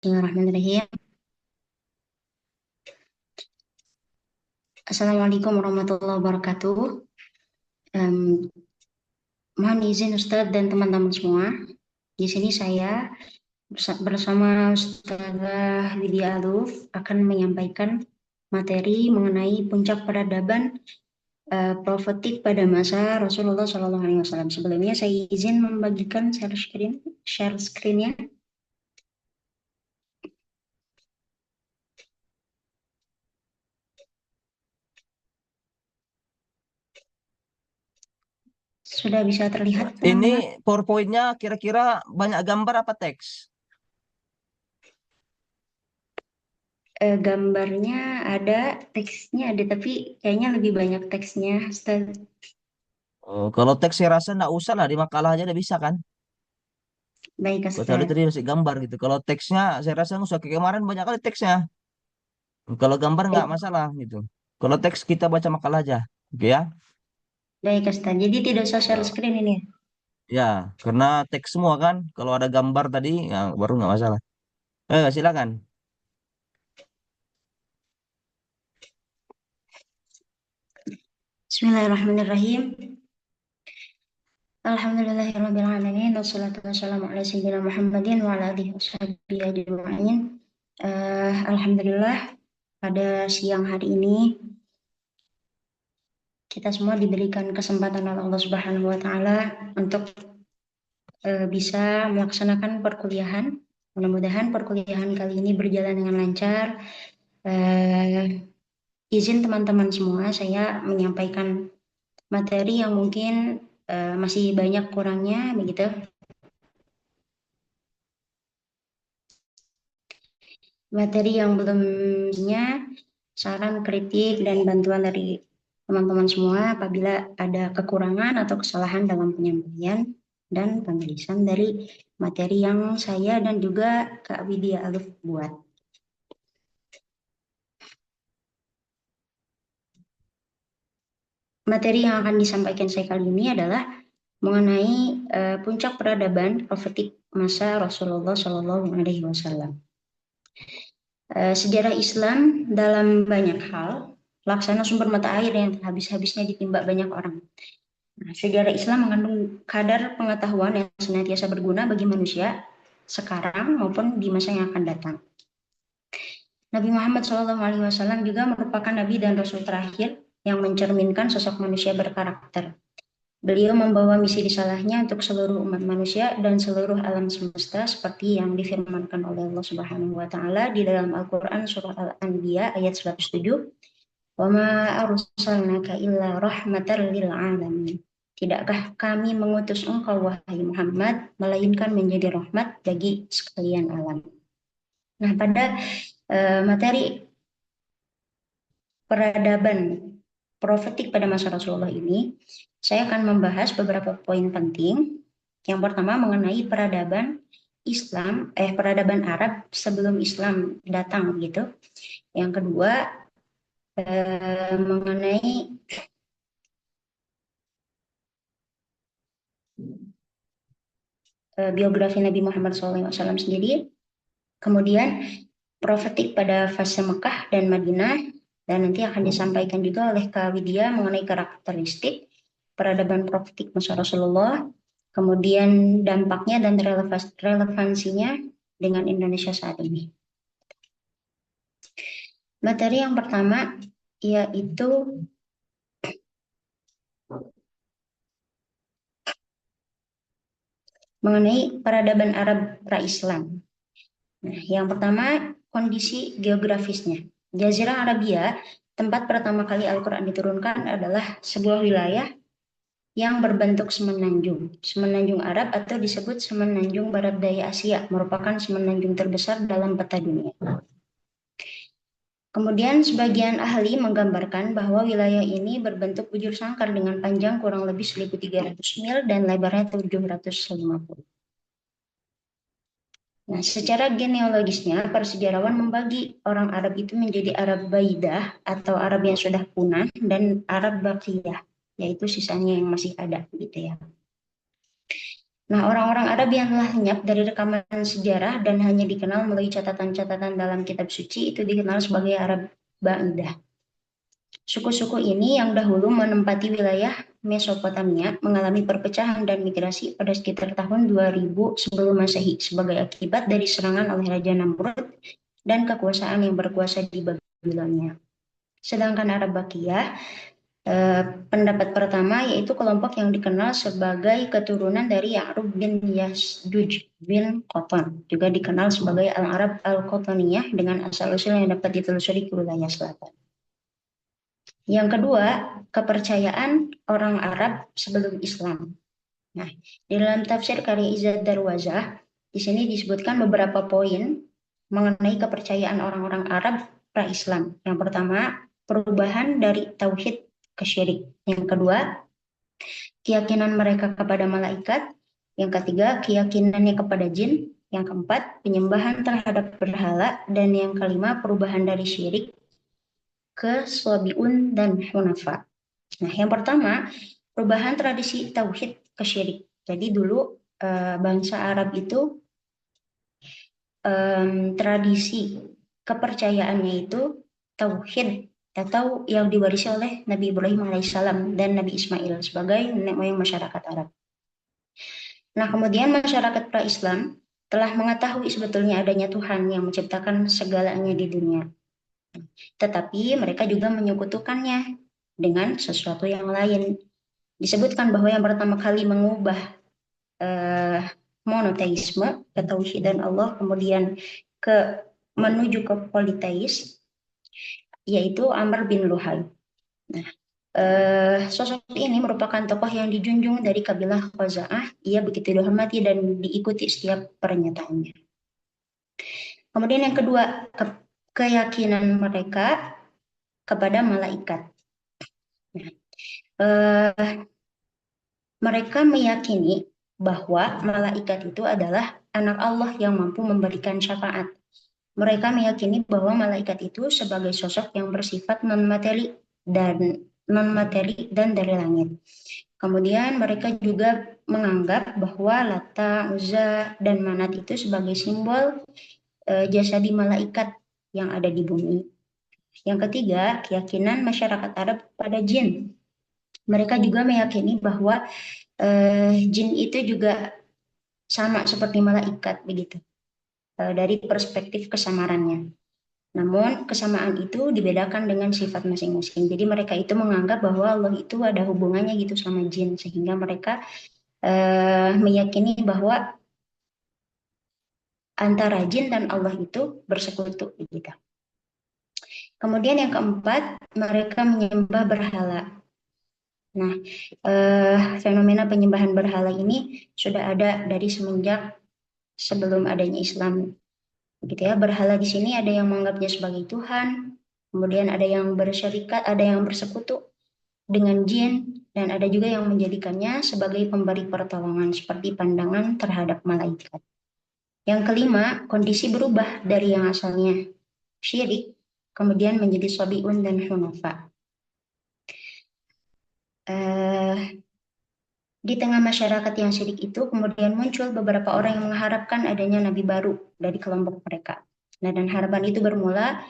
Bismillahirrahmanirrahim. Assalamualaikum warahmatullahi wabarakatuh. Em, Mohon izin Ustadz dan teman-teman semua. Di sini saya bersama Ustazah Widya Aluf akan menyampaikan materi mengenai puncak peradaban profetik pada masa Rasulullah SAW. Sebelumnya saya izin membagikan share screen-nya. Sudah bisa terlihat, Ini teman-teman? PowerPoint-nya kira-kira banyak gambar apa teks? Gambarnya ada, teksnya ada, tapi kayaknya lebih banyak teksnya, Ustaz. Oh, kalau teks saya rasa nggak usah lah, di makalah aja udah bisa kan? Baik, Kecuali Ustaz. tadi masih gambar gitu. Kalau teksnya saya rasa nggak usah, kayak kemarin banyak kali teksnya. Kalau gambar nggak Baik, masalah gitu. Kalau teks kita baca makalah aja. Oke ya? baik, Ustaz. Jadi tidak usah share Ya, screen ini ya? ya, karena teks semua kan. Kalau ada gambar tadi, ya baru nggak masalah. Silakan. Bismillahirrahmanirrahim. Alhamdulillahirrahmanirrahim. Wassalatu wassalamu ala sayyidina Muhammadin wa ala alihi washabihi ajma'in. Alhamdulillah, pada siang hari ini kita semua diberikan kesempatan oleh Allah Subhanahu wa taala untuk bisa melaksanakan perkuliahan. Mudah-mudahan perkuliahan kali ini berjalan dengan lancar. Eh, izin teman-teman semua, saya menyampaikan materi yang mungkin masih banyak kurangnya, begitu. Materi yang belumnya, saran, kritik, dan bantuan dari teman-teman semua apabila ada kekurangan atau kesalahan dalam penyampaian dan penulisan dari materi yang saya dan juga Kak Widya Alif buat. Materi yang akan disampaikan saya kali ini adalah mengenai puncak peradaban profetik masa Rasulullah Shallallahu Alaihi Wasallam. Sejarah Islam dalam banyak hal, laksana sumber mata air yang habis-habisnya ditimba banyak orang. Nah, sejarah Islam mengandung kadar pengetahuan yang senantiasa berguna bagi manusia sekarang maupun di masa yang akan datang. Nabi Muhammad SAW juga merupakan nabi dan rasul terakhir yang mencerminkan sosok manusia berkarakter. Beliau membawa misi risalahnya untuk seluruh umat manusia dan seluruh alam semesta seperti yang difirmankan oleh Allah Subhanahu wa taala di dalam Al-Qur'an surah Al-Anbiya ayat 107. "Wa ma arsalnaka illa rahmatan lil alamin." Tidakkah kami mengutus engkau wahai Muhammad melainkan menjadi rahmat bagi sekalian alam. Nah, pada materi peradaban profetik pada masa Rasulullah ini, saya akan membahas beberapa poin penting. Yang pertama mengenai peradaban Arab sebelum Islam datang gitu. Yang kedua mengenai biografi Nabi Muhammad SAW sendiri. Kemudian profetik pada fase Mekah dan Madinah, dan nanti akan disampaikan juga oleh Kak Widya mengenai karakteristik peradaban profetik masa Rasulullah, kemudian dampaknya dan relevansinya dengan Indonesia saat ini. Materi yang pertama yaitu mengenai peradaban Arab pra-Islam. Nah, yang pertama kondisi geografisnya. Jazirah Arabia, tempat pertama kali Al-Quran diturunkan, adalah sebuah wilayah yang berbentuk semenanjung. Semenanjung Arab atau disebut semenanjung Barat Daya Asia merupakan semenanjung terbesar dalam peta dunia. Kemudian sebagian ahli menggambarkan bahwa wilayah ini berbentuk bujur sangkar dengan panjang kurang lebih 1.300 mil dan lebarnya 750. Nah, secara genealogisnya, para sejarawan membagi orang Arab itu menjadi Arab Baidah atau Arab yang sudah punah dan Arab Baqiyah, yaitu sisanya yang masih ada gitu ya. Nah, orang-orang Arab yang telah lenyap dari rekaman sejarah dan hanya dikenal melalui catatan-catatan dalam kitab suci itu dikenal sebagai Arab Ba'idah. Suku-suku ini yang dahulu menempati wilayah Mesopotamia mengalami perpecahan dan migrasi pada sekitar tahun 2000 sebelum Masehi sebagai akibat dari serangan oleh Raja Namrud dan kekuasaan yang berkuasa di Babilonia. Sedangkan Arab Bakiyah, pendapat pertama yaitu kelompok yang dikenal sebagai keturunan dari Ya'rub bin Yasduj bin Qatan, juga dikenal sebagai Al-Arab Al-Qataniyah dengan asal-usul yang dapat ditelusuri ke wilayah selatan. Yang kedua, kepercayaan orang Arab sebelum Islam. Nah, di dalam tafsir karya Izzat Darwazah, di sini disebutkan beberapa poin mengenai kepercayaan orang-orang Arab pra-Islam. Yang pertama, perubahan dari tauhid ke syirik. Yang kedua, keyakinan mereka kepada malaikat. Yang ketiga, keyakinannya kepada jin. Yang keempat, penyembahan terhadap berhala. Dan yang kelima, perubahan dari syirik ke Sabi'un dan Hunafa. Nah, yang pertama, perubahan tradisi tauhid ke syirik. Jadi dulu bangsa Arab itu tradisi kepercayaannya itu tauhid atau yang diwarisi oleh Nabi Ibrahim alaihissalam dan Nabi Ismail sebagai nenek moyang masyarakat Arab. Nah, kemudian masyarakat pra-Islam telah mengetahui sebetulnya adanya Tuhan yang menciptakan segalanya di dunia. Tetapi mereka juga menyekutukannya dengan sesuatu yang lain. Disebutkan bahwa yang pertama kali mengubah monoteisme, ketauhidan Allah, kemudian menuju ke politeis, yaitu Amr bin Luhai. Nah, sosok ini merupakan tokoh yang dijunjung dari kabilah Khuza'ah. Ia begitu dihormati dan diikuti setiap pernyataannya. Kemudian yang kedua, keyakinan mereka kepada malaikat. Nah, mereka meyakini bahwa malaikat itu adalah anak Allah yang mampu memberikan syafaat. Mereka meyakini bahwa malaikat itu sebagai sosok yang bersifat non-materi dan dari langit. Kemudian mereka juga menganggap bahwa Lata, Uzza, dan Manat itu sebagai simbol jasadi malaikat yang ada di bumi. Yang ketiga, keyakinan masyarakat Arab pada jin. Mereka juga meyakini bahwa jin itu juga sama seperti malaikat begitu, dari perspektif kesamarannya. Namun kesamaan itu dibedakan dengan sifat masing-masing. Jadi mereka itu menganggap bahwa Allah itu ada hubungannya gitu sama jin, sehingga mereka meyakini bahwa antara jin dan Allah itu bersekutu begitu. Kemudian yang keempat, mereka menyembah berhala. Nah, fenomena penyembahan berhala ini sudah ada dari semenjak sebelum adanya Islam. Begitu ya, berhala di sini ada yang menganggapnya sebagai Tuhan, kemudian ada yang bersyarikat, ada yang bersekutu dengan jin, dan ada juga yang menjadikannya sebagai pemberi pertolongan seperti pandangan terhadap malaikat. Yang kelima, kondisi berubah dari yang asalnya syirik, kemudian menjadi Sabi'un dan Hunafa. Di tengah masyarakat yang syirik itu kemudian muncul beberapa orang yang mengharapkan adanya nabi baru dari kelompok mereka. Nah, dan harapan itu bermula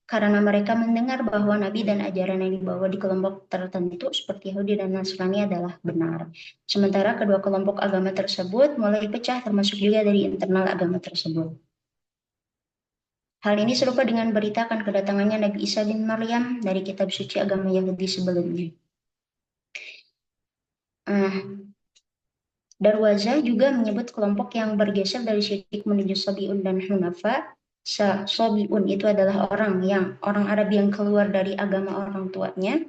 karena mereka mendengar bahwa nabi dan ajaran yang dibawa di kelompok tertentu seperti Yahudi dan Nasrani adalah benar. Sementara kedua kelompok agama tersebut mulai pecah termasuk juga dari internal agama tersebut. Hal ini serupa dengan berita akan kedatangannya Nabi Isa bin Maryam dari kitab suci agama Yahudi sebelumnya. Darwazah juga menyebut kelompok yang bergeser dari syirik menuju Sabi'un dan Hunafa. Sabi'un itu adalah orang Arab yang keluar dari agama orang tuanya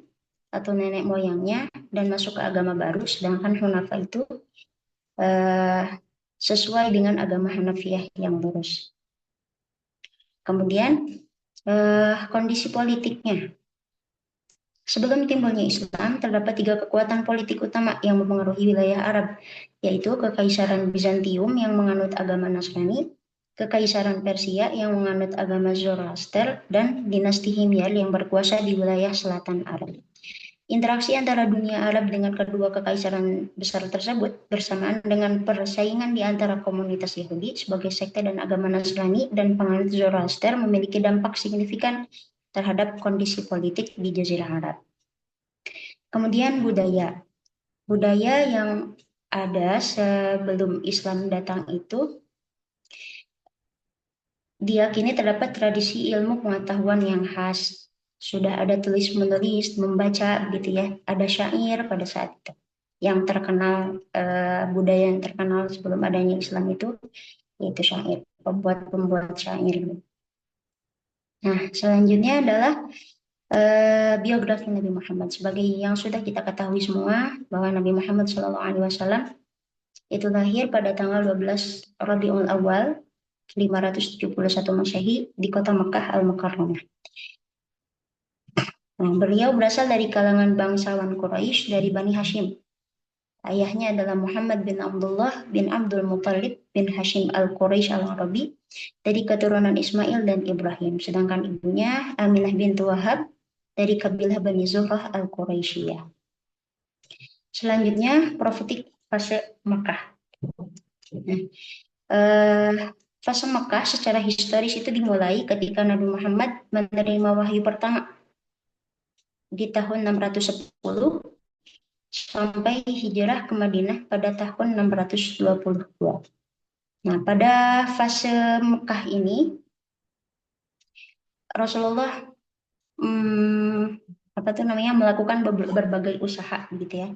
atau nenek moyangnya dan masuk ke agama baru, sedangkan Hunafa itu sesuai dengan agama Hanafiyah yang lurus. Kemudian kondisi politiknya. Sebelum timbulnya Islam, terdapat 3 kekuatan politik utama yang mempengaruhi wilayah Arab, yaitu Kekaisaran Bizantium yang menganut agama Nasrani, Kekaisaran Persia yang menganut agama Zoroaster, dan dinasti Himyar yang berkuasa di wilayah selatan Arab. Interaksi antara dunia Arab dengan kedua kekaisaran besar tersebut bersamaan dengan persaingan di antara komunitas Yahudi sebagai sekte dan agama Nasrani dan penganut Zoroaster memiliki dampak signifikan terhadap kondisi politik di Jazirah Arab. Kemudian budaya. Budaya yang ada sebelum Islam datang itu diyakini terdapat tradisi ilmu pengetahuan yang khas. Sudah ada tulis-menulis, membaca gitu ya. Ada syair pada saat itu. Yang terkenal, budaya yang terkenal sebelum adanya Islam itu, yaitu syair. Pembuat syair. Nah, selanjutnya adalah biografi Nabi Muhammad. Sebagai yang sudah kita ketahui semua, bahwa Nabi Muhammad SAW itu lahir pada tanggal 12 Rabiul Awal 571 Masehi di kota Mekah Al-Mukarramah. Nah, beliau berasal dari kalangan bangsawan Quraisy dari Bani Hashim. Ayahnya adalah Muhammad bin Abdullah bin Abdul Muttalib bin Hashim al-Quraisy al-Arabi dari keturunan Ismail dan Ibrahim. Sedangkan ibunya Aminah bintu Wahab dari kabilah Bani Zuhrah al-Quraisyiyah. Selanjutnya, profetik fase Mekah. Fase Mekah secara historis itu dimulai ketika Nabi Muhammad menerima wahyu pertama di tahun 610 sampai hijrah ke Madinah pada tahun 622. Nah, pada fase Mekah ini Rasulullah melakukan berbagai usaha gitu ya.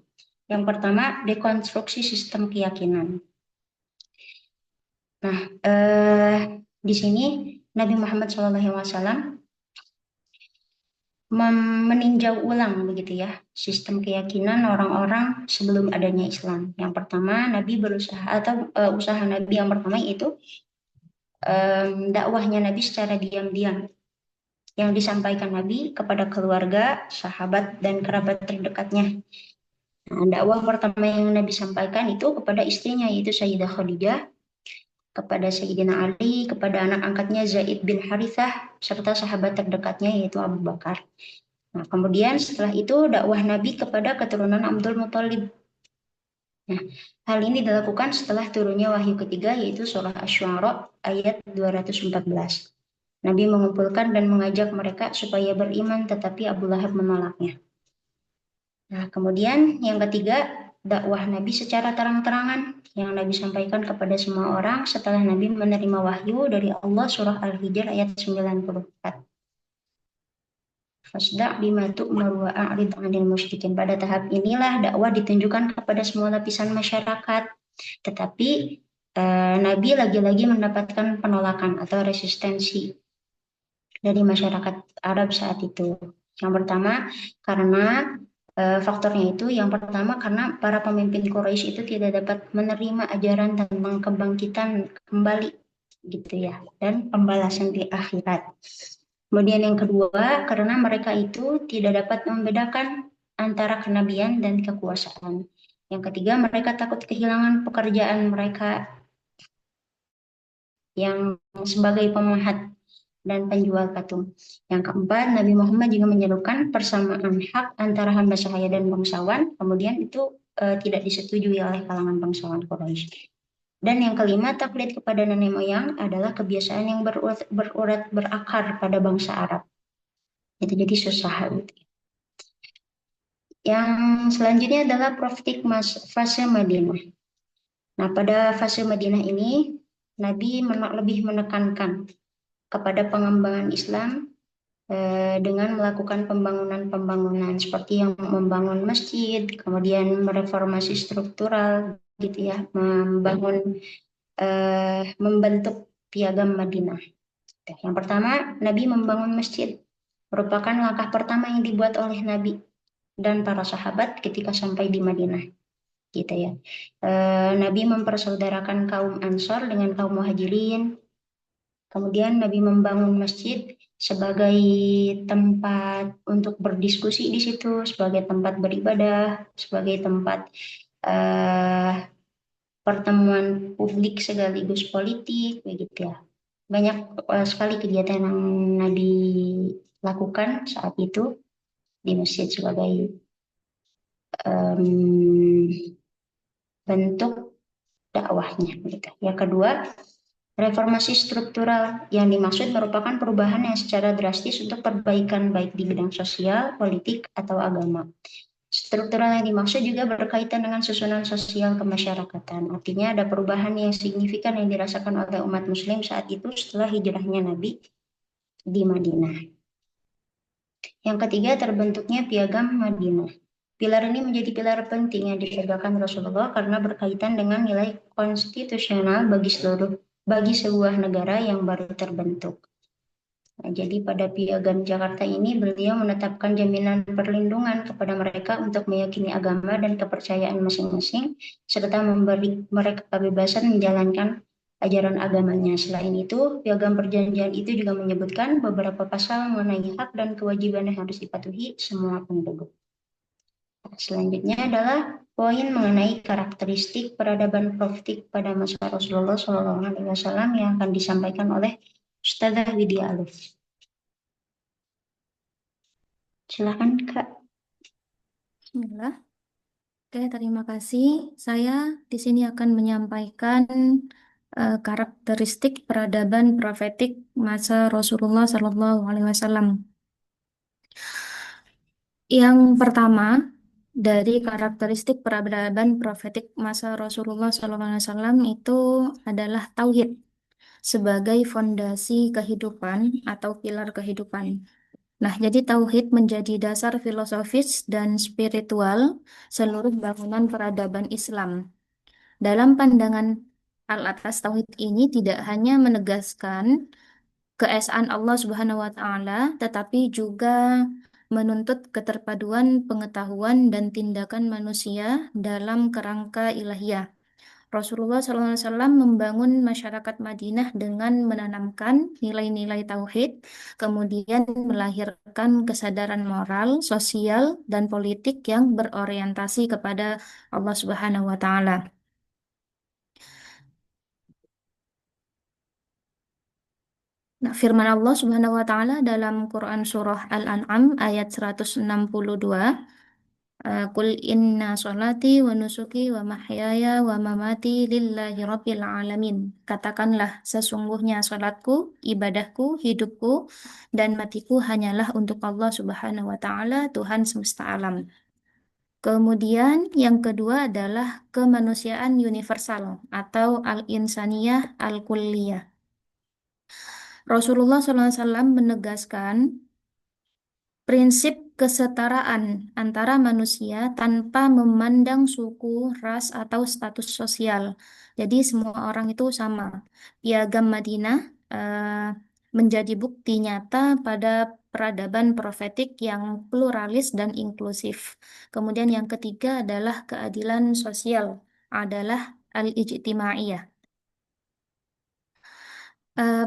Yang pertama, dekonstruksi sistem keyakinan. Nah, di sini Nabi Muhammad SAW meninjau ulang begitu ya sistem keyakinan orang-orang sebelum adanya Islam. Yang pertama, Nabi berusaha atau usaha Nabi yang pertama itu dakwahnya Nabi secara diam-diam yang disampaikan Nabi kepada keluarga, sahabat dan kerabat terdekatnya. Nah, dakwah pertama yang Nabi sampaikan itu kepada istrinya yaitu Sayyidah Khadijah, kepada Sayyidina Ali, kepada anak angkatnya Zaid bin Harithah, serta sahabat terdekatnya yaitu Abu Bakar. Nah, kemudian setelah itu dakwah Nabi kepada keturunan Abdul Muthalib. Nah, hal ini dilakukan setelah turunnya wahyu ketiga yaitu surah Asy-Syu'ara ayat 214. Nabi mengumpulkan dan mengajak mereka supaya beriman tetapi Abu Lahab menolaknya. Nah, kemudian yang ketiga, dakwah Nabi secara terang-terangan yang Nabi sampaikan kepada semua orang setelah Nabi menerima wahyu dari Allah surah Al-Hijr ayat 94. Fasda' bima tu'maru wa a'rid 'anil musyrikin. Pada tahap inilah dakwah ditunjukkan kepada semua lapisan masyarakat. Tetapi Nabi lagi-lagi mendapatkan penolakan atau resistensi dari masyarakat Arab saat itu. Yang pertama, karena faktornya itu yang pertama karena para pemimpin Quraisy itu tidak dapat menerima ajaran tentang kebangkitan kembali gitu ya dan pembalasan di akhirat. Kemudian yang kedua karena mereka itu tidak dapat membedakan antara kenabian dan kekuasaan. Yang ketiga mereka takut kehilangan pekerjaan mereka yang sebagai pemahat dan penjual patung. Yang keempat, Nabi Muhammad juga menyerukan persamaan hak antara hamba sahaya dan bangsawan, kemudian itu tidak disetujui oleh kalangan bangsawan Quraisy. Dan yang kelima, taklid kepada nenek moyang adalah kebiasaan yang berakar pada bangsa Arab. Itu jadi susah. Gitu. Yang selanjutnya adalah profetik fase Madinah. Nah, pada fase Madinah ini, Nabi lebih menekankan kepada pengembangan Islam dengan melakukan pembangunan-pembangunan seperti yang membangun masjid, kemudian mereformasi struktural, gitu ya, membentuk piagam Madinah. Yang pertama, Nabi membangun masjid, merupakan langkah pertama yang dibuat oleh Nabi dan para sahabat ketika sampai di Madinah, gitu ya. Nabi mempersaudarakan kaum Ansor dengan kaum Muhajirin. Kemudian Nabi membangun masjid sebagai tempat untuk berdiskusi di situ, sebagai tempat beribadah, sebagai tempat pertemuan publik sekaligus politik, begitu ya. Banyak sekali kegiatan yang Nabi lakukan saat itu di masjid sebagai em, bentuk dakwahnya mereka. Yang kedua, reformasi struktural yang dimaksud merupakan perubahan yang secara drastis untuk perbaikan baik di bidang sosial, politik, atau agama. Struktural yang dimaksud juga berkaitan dengan susunan sosial kemasyarakatan. Artinya ada perubahan yang signifikan yang dirasakan oleh umat muslim saat itu setelah hijrahnya Nabi di Madinah. Yang ketiga, terbentuknya Piagam Madinah. Pilar ini menjadi pilar penting yang ditegakkan Rasulullah karena berkaitan dengan nilai konstitusional bagi sebuah negara yang baru terbentuk. Nah, jadi pada Piagam Jakarta ini beliau menetapkan jaminan perlindungan kepada mereka untuk meyakini agama dan kepercayaan masing-masing, serta memberi mereka kebebasan menjalankan ajaran agamanya. Selain itu, Piagam Perjanjian itu juga menyebutkan beberapa pasal mengenai hak dan kewajiban yang harus dipatuhi semua penduduk. Selanjutnya adalah poin mengenai karakteristik peradaban profetik pada masa Rasulullah SAW yang akan disampaikan oleh Ustazah Widya Alif. Silakan Kak. Bismillah. Oke, terima kasih. Saya di sini akan menyampaikan karakteristik peradaban profetik masa Rasulullah Shallallahu Alaihi Wasallam. Yang pertama dari karakteristik peradaban profetik masa Rasulullah Shallallahu Alaihi Wasallam itu adalah tauhid sebagai fondasi kehidupan atau pilar kehidupan. Nah, jadi tauhid menjadi dasar filosofis dan spiritual seluruh bangunan peradaban Islam. Dalam pandangan al-atas, tauhid ini tidak hanya menegaskan keesaan Allah Subhanahu wa taala, tetapi juga menuntut keterpaduan pengetahuan dan tindakan manusia dalam kerangka ilahiyah. Rasulullah SAW membangun masyarakat Madinah dengan menanamkan nilai-nilai tauhid, kemudian melahirkan kesadaran moral, sosial, dan politik yang berorientasi kepada Allah Subhanahu wa Ta'ala. Nah, firman Allah Subhanahu wa Ta'ala dalam Quran Surah Al-An'am ayat 162. Qul inna sholati wa nusuki wa mahyaya wa mamati lillahi rabbil alamin. Katakanlah, sesungguhnya salatku, ibadahku, hidupku, dan matiku hanyalah untuk Allah Subhanahu wa Ta'ala, Tuhan semesta alam. Kemudian yang kedua adalah kemanusiaan universal atau al-insaniyah al-kulliyah. Rasulullah SAW menegaskan prinsip kesetaraan antara manusia tanpa memandang suku, ras, atau status sosial. Jadi semua orang itu sama. Piagam Madinah menjadi bukti nyata pada peradaban profetik yang pluralis dan inklusif. Kemudian yang ketiga adalah keadilan sosial, adalah al-ijtimaiyah.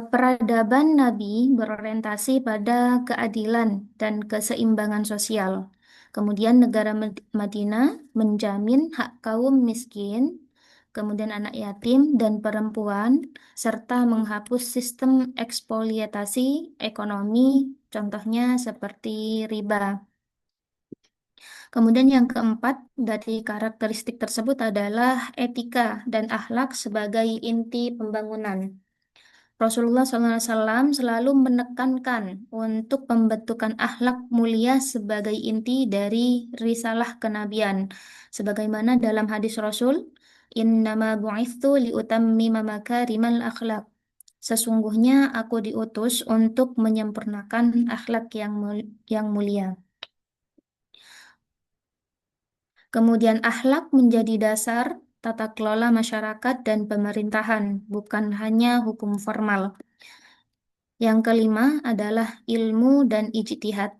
Peradaban Nabi berorientasi pada keadilan dan keseimbangan sosial. Kemudian negara Madinah menjamin hak kaum miskin, kemudian anak yatim dan perempuan, serta menghapus sistem eksploitasi ekonomi, contohnya seperti riba. Kemudian yang keempat dari karakteristik tersebut adalah etika dan akhlak sebagai inti pembangunan. Rasulullah SAW selalu menekankan untuk pembentukan akhlak mulia sebagai inti dari risalah kenabian. Sebagaimana dalam hadis Rasul, "Innama bu'ithu liutammima makarimal akhlak." Sesungguhnya aku diutus untuk menyempurnakan akhlak yang mulia. Kemudian akhlak menjadi dasar tata kelola masyarakat dan pemerintahan, bukan hanya hukum formal. Yang kelima adalah ilmu dan ijtihad.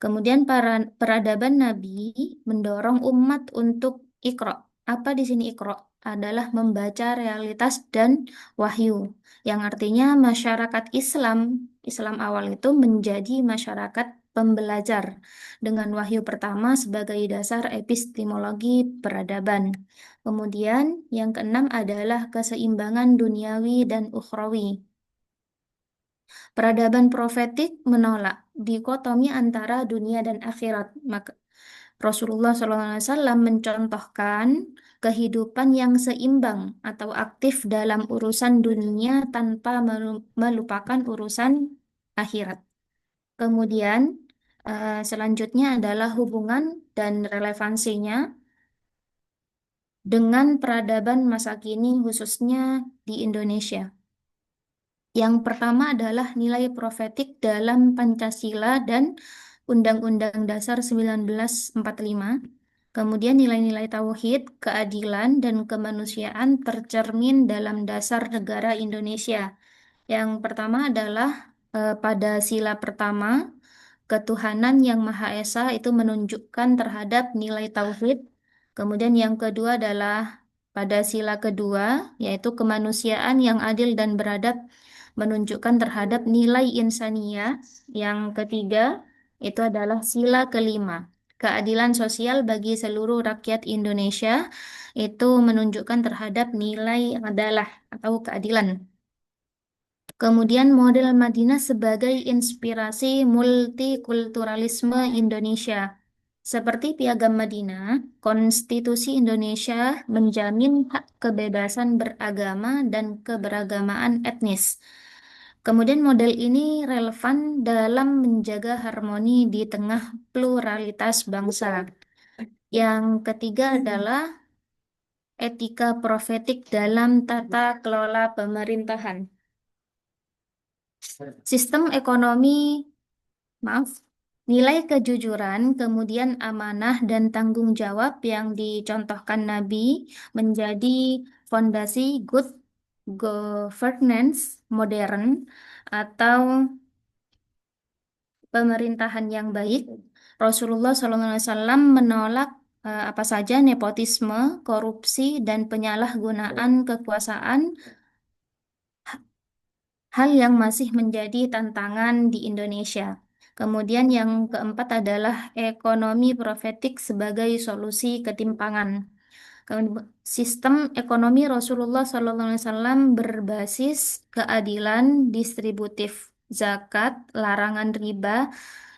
Kemudian peradaban Nabi mendorong umat untuk iqra. Apa di sini iqra? Adalah membaca realitas dan wahyu. Yang artinya masyarakat Islam awal itu menjadi masyarakat pembelajar dengan wahyu pertama sebagai dasar epistemologi peradaban. Kemudian yang keenam adalah keseimbangan duniawi dan ukhrawi. Peradaban profetik menolak dikotomi antara dunia dan akhirat. Rasulullah SAW mencontohkan kehidupan yang seimbang atau aktif dalam urusan dunia tanpa melupakan urusan akhirat. Kemudian, selanjutnya adalah hubungan dan relevansinya dengan peradaban masa kini, khususnya di Indonesia. Yang pertama adalah nilai profetik dalam Pancasila dan Undang-Undang Dasar 1945. Kemudian nilai-nilai tauhid, keadilan, dan kemanusiaan tercermin dalam dasar negara Indonesia. Yang pertama adalah pada sila pertama, ketuhanan yang Maha Esa itu menunjukkan terhadap nilai tauhid. Kemudian yang kedua adalah pada sila kedua, yaitu kemanusiaan yang adil dan beradab menunjukkan terhadap nilai insaniyah. Yang ketiga, itu adalah sila kelima. Keadilan sosial bagi seluruh rakyat Indonesia itu menunjukkan terhadap nilai adalah atau keadilan. Kemudian model Madinah sebagai inspirasi multikulturalisme Indonesia. Seperti Piagam Madinah, Konstitusi Indonesia menjamin hak kebebasan beragama dan keberagamaan etnis. Kemudian model ini relevan dalam menjaga harmoni di tengah pluralitas bangsa. Yang ketiga adalah etika profetik dalam tata kelola pemerintahan. Sistem ekonomi, maaf, nilai kejujuran, kemudian amanah dan tanggung jawab yang dicontohkan Nabi menjadi fondasi good governance modern atau pemerintahan yang baik. Rasulullah SAW menolak apa saja nepotisme, korupsi, dan penyalahgunaan kekuasaan, hal yang masih menjadi tantangan di Indonesia. Kemudian yang keempat adalah ekonomi profetik sebagai solusi ketimpangan. Sistem ekonomi Rasulullah SAW berbasis keadilan distributif, zakat, larangan riba,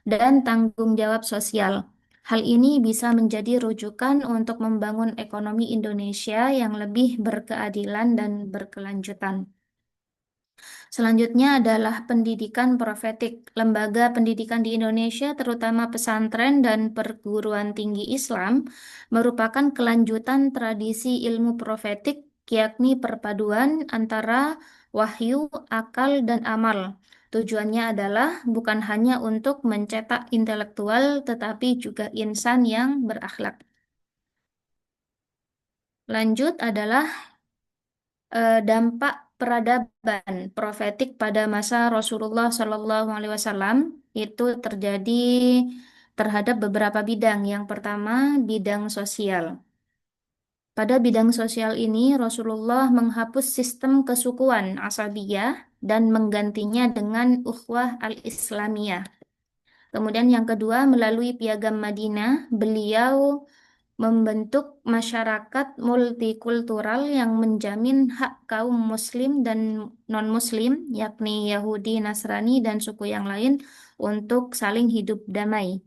dan tanggung jawab sosial. Hal ini bisa menjadi rujukan untuk membangun ekonomi Indonesia yang lebih berkeadilan dan berkelanjutan. Selanjutnya adalah pendidikan profetik. Lembaga pendidikan di Indonesia, terutama pesantren dan perguruan tinggi Islam, merupakan kelanjutan tradisi ilmu profetik, yakni perpaduan antara wahyu, akal, dan amal. Tujuannya adalah bukan hanya untuk mencetak intelektual, tetapi juga insan yang berakhlak. Lanjut adalah dampak peradaban profetik pada masa Rasulullah SAW itu terjadi terhadap beberapa bidang. Yang pertama, bidang sosial. Pada bidang sosial ini, Rasulullah menghapus sistem kesukuan asabiyah dan menggantinya dengan ukhuwah al-Islamiyah. Kemudian yang kedua, melalui Piagam Madinah, beliau membentuk masyarakat multikultural yang menjamin hak kaum muslim dan non-muslim, yakni Yahudi, Nasrani, dan suku yang lain untuk saling hidup damai.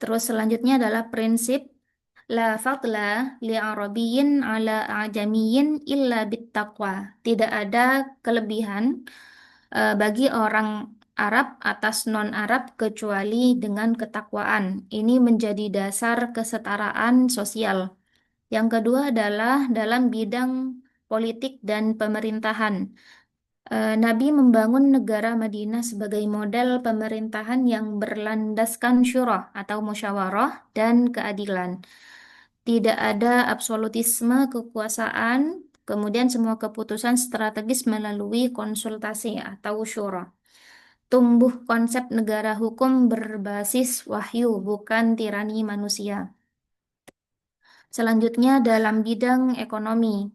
Terus selanjutnya adalah prinsip la fadla li arabiyyin ala ajamiyyin illa bittaqwa. Tidak ada kelebihan bagi orang Arab atas non-Arab kecuali dengan ketakwaan. Ini menjadi dasar kesetaraan sosial. Yang kedua adalah dalam bidang politik dan pemerintahan. Nabi membangun negara Madinah sebagai model pemerintahan yang berlandaskan syurah atau musyawarah dan keadilan. Tidak ada absolutisme kekuasaan, kemudian semua keputusan strategis melalui konsultasi atau syura. Tumbuh konsep negara hukum berbasis wahyu, bukan tirani manusia. Selanjutnya dalam bidang ekonomi.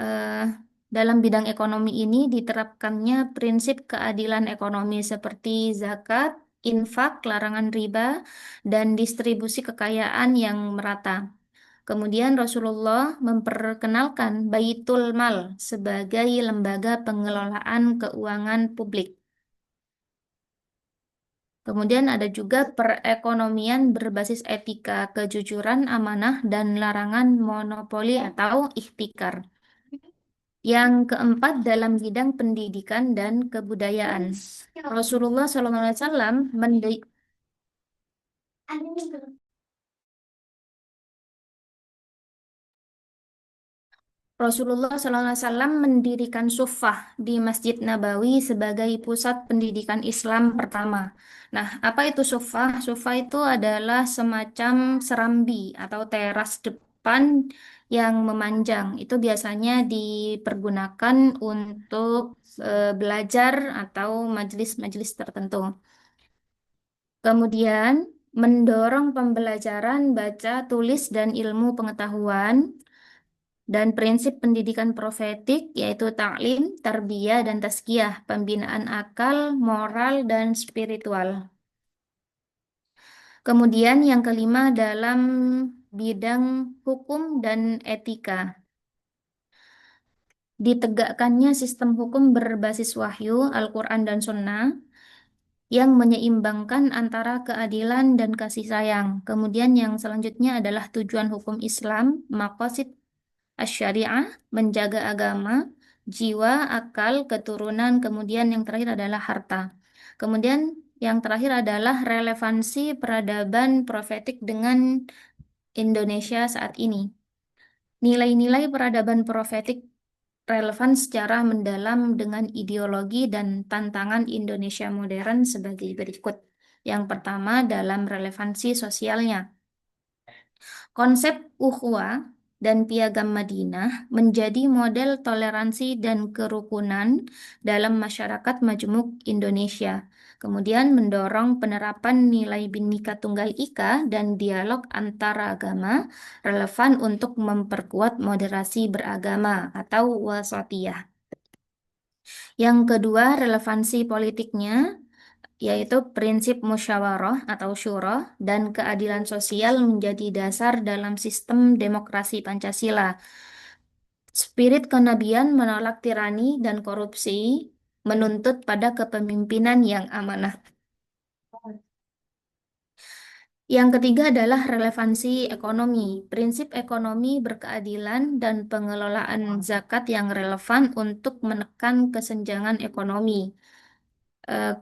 Eh, dalam bidang ekonomi ini diterapkannya prinsip keadilan ekonomi seperti zakat, infak, larangan riba, dan distribusi kekayaan yang merata. Kemudian Rasulullah memperkenalkan Baitul Mal sebagai lembaga pengelolaan keuangan publik. Kemudian ada juga perekonomian berbasis etika, kejujuran, amanah, dan larangan monopoli atau ihtikar. Yang keempat dalam bidang pendidikan dan kebudayaan. Rasulullah SAW mendirikan Suffah di Masjid Nabawi sebagai pusat pendidikan Islam pertama. Nah, apa itu Suffah? Suffah itu adalah semacam serambi atau teras depan yang memanjang. Itu biasanya dipergunakan untuk belajar atau majelis-majelis tertentu. Kemudian, mendorong pembelajaran baca, tulis, dan ilmu pengetahuan dan prinsip pendidikan profetik yaitu taklim, tarbiyah, dan tazkiyah, pembinaan akal, moral, dan spiritual. Kemudian yang kelima dalam bidang hukum dan etika. Ditegakkannya sistem hukum berbasis wahyu, Al-Quran, dan Sunnah yang menyeimbangkan antara keadilan dan kasih sayang. Kemudian yang selanjutnya adalah tujuan hukum Islam, maqasid Asy-syariah, menjaga agama, jiwa, akal, keturunan, kemudian yang terakhir adalah harta. Kemudian yang terakhir adalah relevansi peradaban profetik dengan Indonesia saat ini. Nilai-nilai peradaban profetik relevan secara mendalam dengan ideologi dan tantangan Indonesia modern sebagai berikut. Yang pertama dalam relevansi sosialnya. Konsep ukhuwah dan piagam Madinah menjadi model toleransi dan kerukunan dalam masyarakat majemuk Indonesia. Kemudian mendorong penerapan nilai Bhinneka Tunggal Ika dan dialog antara agama relevan untuk memperkuat moderasi beragama atau wasatiyah. Yang kedua, relevansi politiknya yaitu prinsip musyawarah atau syura dan keadilan sosial menjadi dasar dalam sistem demokrasi Pancasila. Spirit kenabian menolak tirani dan korupsi, menuntut pada kepemimpinan yang amanah. Yang ketiga adalah relevansi ekonomi. Prinsip ekonomi berkeadilan dan pengelolaan zakat yang relevan untuk menekan kesenjangan ekonomi.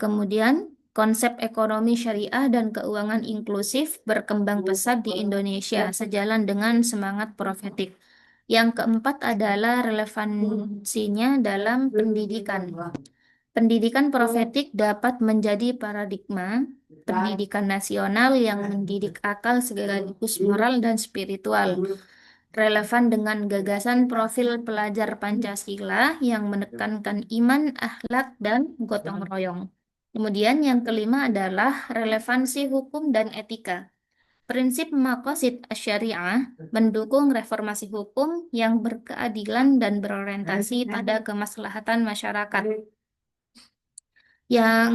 Kemudian konsep ekonomi syariah dan keuangan inklusif berkembang pesat di Indonesia sejalan dengan semangat profetik. Yang keempat adalah relevansinya dalam pendidikan. Pendidikan profetik dapat menjadi paradigma pendidikan nasional yang mendidik akal sekaligus moral dan spiritual. Relevan dengan gagasan profil pelajar Pancasila yang menekankan iman, akhlak, dan gotong royong. Kemudian yang kelima adalah relevansi hukum dan etika. Prinsip maqasid asy-syariah mendukung reformasi hukum yang berkeadilan dan berorientasi pada kemaslahatan masyarakat. Yang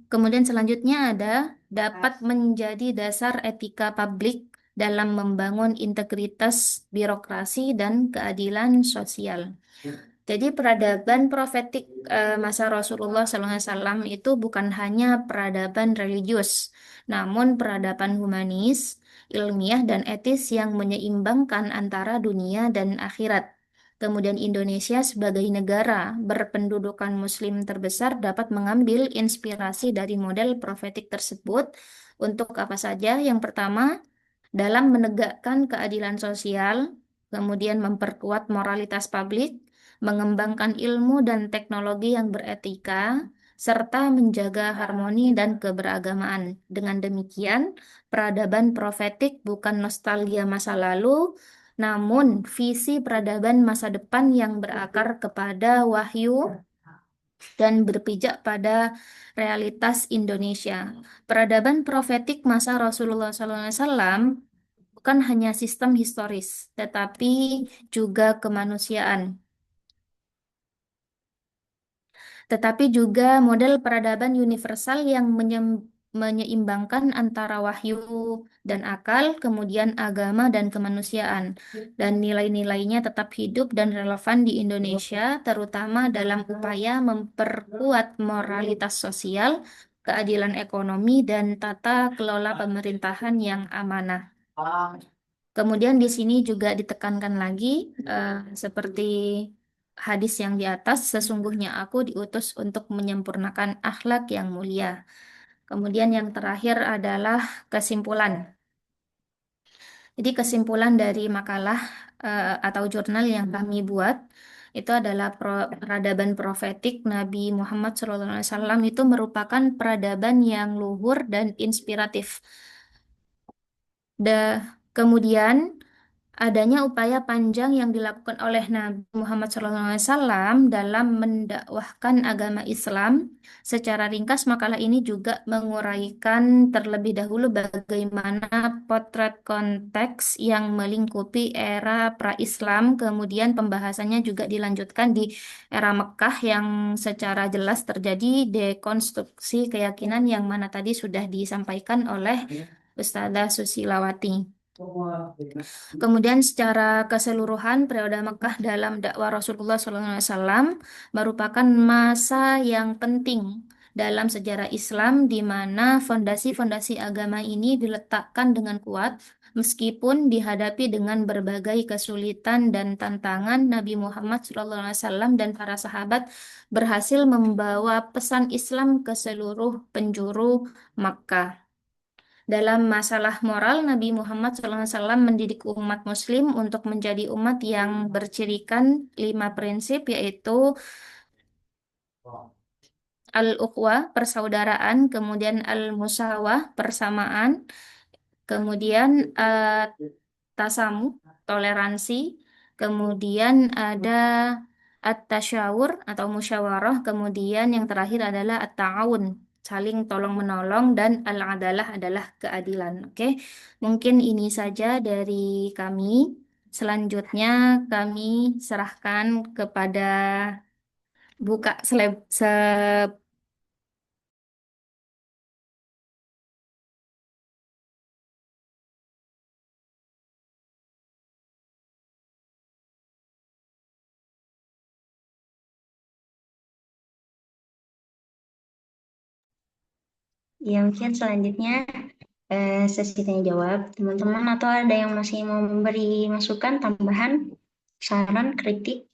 kemudian selanjutnya ada dapat menjadi dasar etika publik dalam membangun integritas birokrasi dan keadilan sosial. Jadi peradaban profetik masa Rasulullah SAW itu bukan hanya peradaban religius, namun peradaban humanis, ilmiah, dan etis yang menyeimbangkan antara dunia dan akhirat. Kemudian Indonesia sebagai negara berpendudukan Muslim terbesar dapat mengambil inspirasi dari model profetik tersebut untuk apa saja? Yang pertama, dalam menegakkan keadilan sosial, kemudian memperkuat moralitas publik, mengembangkan ilmu dan teknologi yang beretika, serta menjaga harmoni dan keberagamaan. Dengan demikian, peradaban profetik bukan nostalgia masa lalu, namun visi peradaban masa depan yang berakar kepada wahyu dan berpijak pada realitas Indonesia. Peradaban profetik masa Rasulullah SAW bukan hanya sistem historis, tetapi juga kemanusiaan. Tetapi juga model peradaban universal yang menyeimbangkan antara wahyu dan akal, kemudian agama dan kemanusiaan. Dan nilai-nilainya tetap hidup dan relevan di Indonesia, terutama dalam upaya memperkuat moralitas sosial, keadilan ekonomi, dan tata kelola pemerintahan yang amanah. Kemudian di sini juga ditekankan lagi seperti hadis yang di atas, sesungguhnya aku diutus untuk menyempurnakan akhlak yang mulia. Kemudian yang terakhir adalah kesimpulan. Jadi kesimpulan dari makalah atau jurnal yang kami buat itu adalah peradaban profetik Nabi Muhammad SAW itu merupakan peradaban yang luhur dan inspiratif. Kemudian adanya upaya panjang yang dilakukan oleh Nabi Muhammad SAW dalam mendakwahkan agama Islam. Secara ringkas, makalah ini juga menguraikan terlebih dahulu bagaimana potret konteks yang melingkupi era pra-Islam. Kemudian pembahasannya juga dilanjutkan di era Mekah yang secara jelas terjadi dekonstruksi keyakinan yang mana tadi sudah disampaikan oleh Ustazah Susilawati. Kemudian secara keseluruhan periode Mekah dalam dakwah Rasulullah SAW merupakan masa yang penting dalam sejarah Islam di mana fondasi-fondasi agama ini diletakkan dengan kuat meskipun dihadapi dengan berbagai kesulitan dan tantangan. Nabi Muhammad SAW dan para sahabat berhasil membawa pesan Islam ke seluruh penjuru Makkah. Dalam masalah moral, Nabi Muhammad SAW mendidik umat Muslim untuk menjadi umat yang bercirikan 5 prinsip, yaitu al-ukhwah, persaudaraan, kemudian al-musawah, persamaan, kemudian tasamu, toleransi, kemudian ada at-tasyawur atau musyawarah, kemudian yang terakhir adalah at-ta'awun, saling tolong menolong, dan al-adalah adalah keadilan. Oke, mungkin ini saja dari kami. Selanjutnya kami serahkan kepada buka Ya, mungkin selanjutnya sesi tanya jawab teman-teman, atau ada yang masih mau memberi masukan, tambahan, saran, kritik,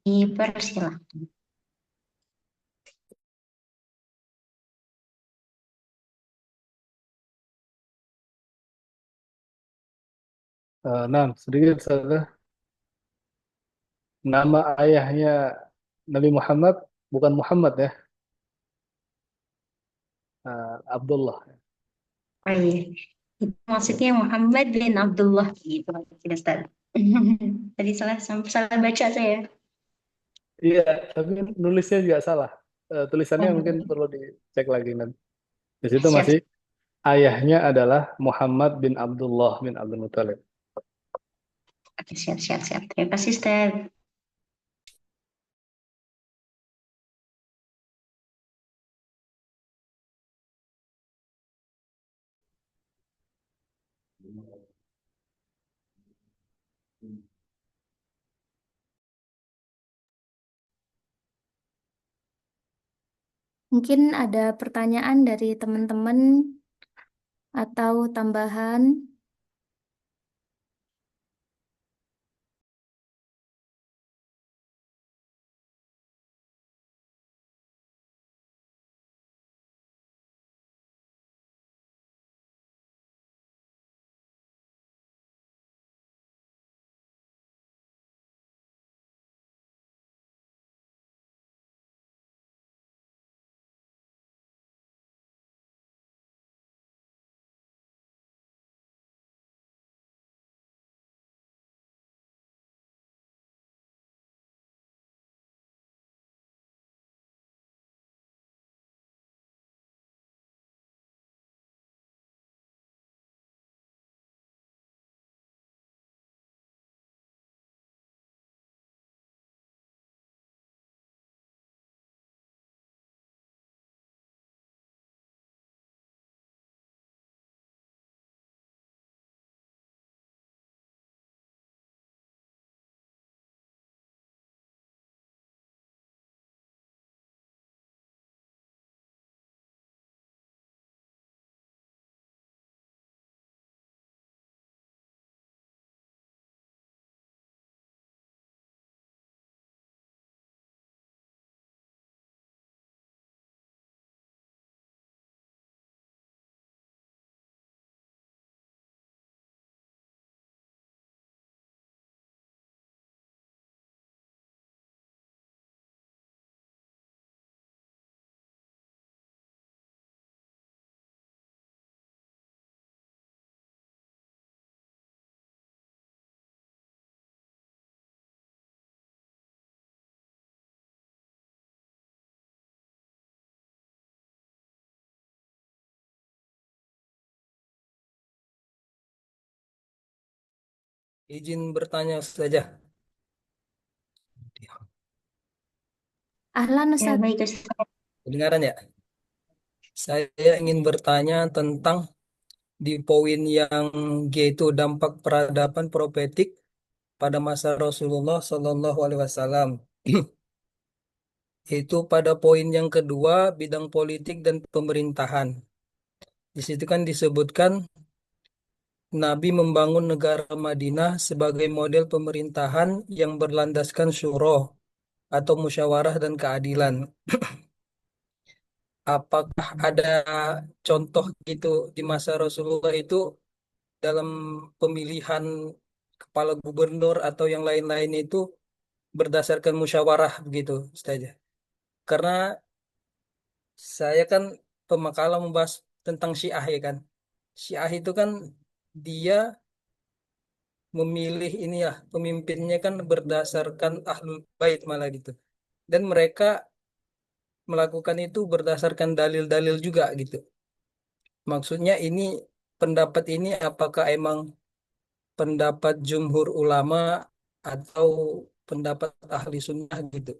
dipersilakan. Nah, sedikit saja. Nama ayahnya Nabi Muhammad bukan Muhammad ya, Abdullah. Oh iya, itu maksudnya Muhammad bin Abdullah gitu, Ustaz. Tadi salah baca saya. Iya, tapi nulisnya juga salah. Tulisannya Oh, mungkin perlu dicek lagi nanti. Di situ siap. masih ayahnya adalah Muhammad bin Abdullah bin Abdul Muthalib. Oke, siap, siap, siap. Terima kasih, Ustaz. Mungkin ada pertanyaan dari teman-teman atau tambahan. Izin bertanya saja. Ahlan Ya, Ustaz. baik Ustaz. Kedengaran ya? Saya ingin bertanya tentang di poin yang G itu dampak peradaban profetik pada masa Rasulullah Shallallahu Alaihi Wasallam. Itu pada poin yang kedua bidang politik dan pemerintahan. Di situ kan disebutkan Nabi membangun negara Madinah sebagai model pemerintahan yang berlandaskan syuro atau musyawarah dan keadilan. Apakah ada contoh gitu di masa Rasulullah itu dalam pemilihan kepala gubernur atau yang lain-lain itu berdasarkan musyawarah begitu, Ustaz? Karena saya kan pemakalah membahas tentang Syiah ya kan. Syiah itu kan dia memilih ini ya pemimpinnya kan berdasarkan ahlul bait malah gitu. Dan mereka melakukan itu berdasarkan dalil-dalil juga gitu. Maksudnya ini pendapat ini apakah emang pendapat jumhur ulama atau pendapat ahli sunnah gitu?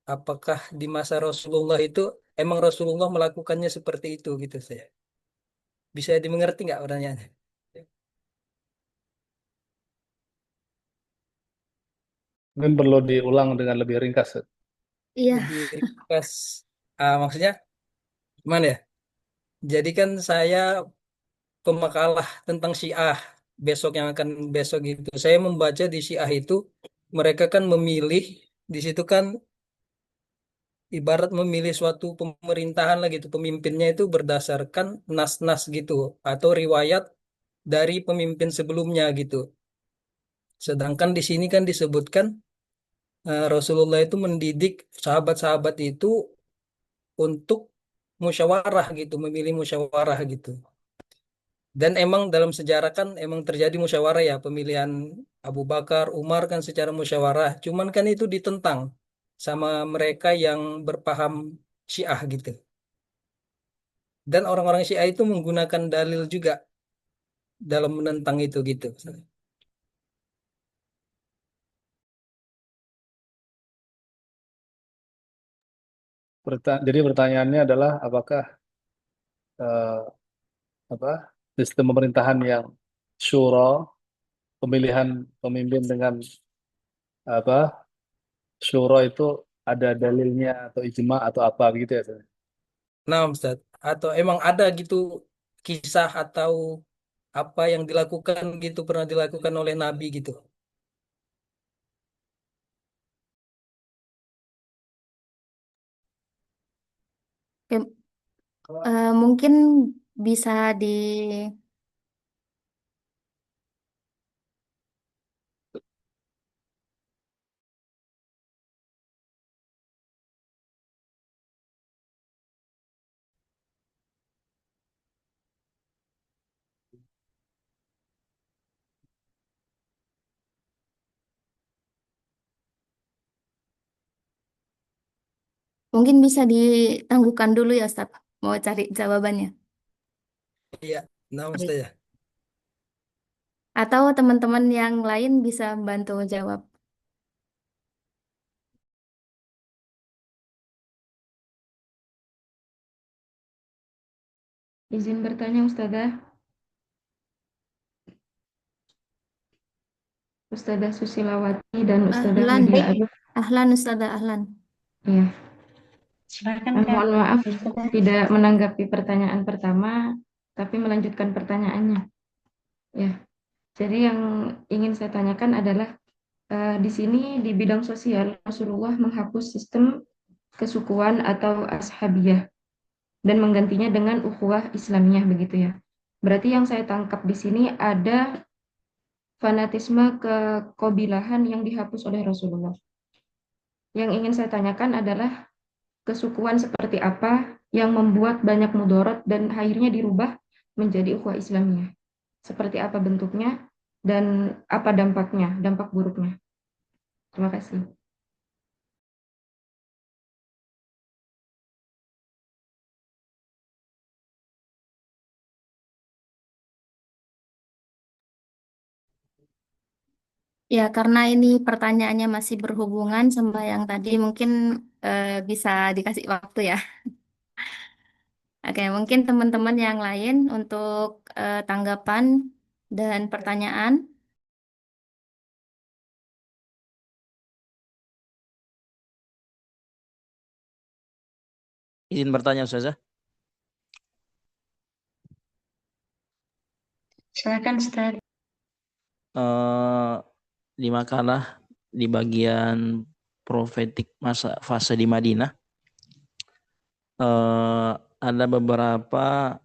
Apakah di masa Rasulullah itu emang Rasulullah melakukannya seperti itu gitu saya? Bisa dimengerti nggak pertanyaannya? Mungkin perlu diulang dengan lebih ringkas. Iya, Lebih ringkas. Maksudnya gimana ya? Jadi kan saya pemakalah tentang Syiah besok yang akan besok itu. Saya membaca di Syiah itu mereka kan memilih di situ kan ibarat memilih suatu pemerintahan lah gitu. Pemimpinnya itu berdasarkan nas-nas gitu atau riwayat dari pemimpin sebelumnya gitu. Sedangkan di sini kan disebutkan Rasulullah itu mendidik sahabat-sahabat itu untuk musyawarah gitu, memilih musyawarah gitu. Dan emang dalam sejarah kan emang terjadi musyawarah ya, pemilihan Abu Bakar, Umar kan secara musyawarah. Cuman kan itu ditentang sama mereka yang berpaham Syiah gitu. Dan orang-orang Syiah itu menggunakan dalil juga dalam menentang itu gitu. Jadi pertanyaannya adalah apakah eh, apa sistem pemerintahan yang syura, pemilihan pemimpin dengan apa syura itu ada dalilnya atau ijma atau apa begitu ya? Ustaz? Nah, Ustaz, atau emang ada gitu kisah atau apa yang dilakukan gitu pernah dilakukan oleh Nabi gitu. oke. Mungkin bisa di mungkin bisa ditangguhkan dulu ya, Ustaz. Mau cari jawabannya. Iya, nah Ustaz Baik. ya. Atau teman-teman yang lain bisa bantu jawab. Izin bertanya Ustazah, Ustazah Susilawati dan Ustazah Ahlan, Widya Arif. ahlan Ustazah, ahlan. Ya, Silakan Kak. mohon maaf Ustazah. tidak menanggapi pertanyaan pertama, tapi melanjutkan pertanyaannya. Ya, jadi yang ingin saya tanyakan adalah di sini di bidang sosial Rasulullah menghapus sistem kesukuan atau ashabiyah dan menggantinya dengan ukhuwah Islamiyah begitu ya. Berarti yang saya tangkap di sini ada fanatisme kekobilahan yang dihapus oleh Rasulullah. Yang ingin saya tanyakan adalah kesukuan seperti apa yang membuat banyak mudarat dan akhirnya dirubah menjadi ukhuwah Islamiyah. Seperti apa bentuknya dan apa dampaknya, dampak buruknya. Terima kasih. Ya, karena ini pertanyaannya masih berhubungan sama yang tadi, mungkin bisa dikasih waktu ya. Oke, mungkin teman-teman yang lain untuk tanggapan dan pertanyaan. Izin bertanya Ustazah. Silakan Ustaz. Eh, di makalah di bagian profetik masa fase di Madinah, ada beberapa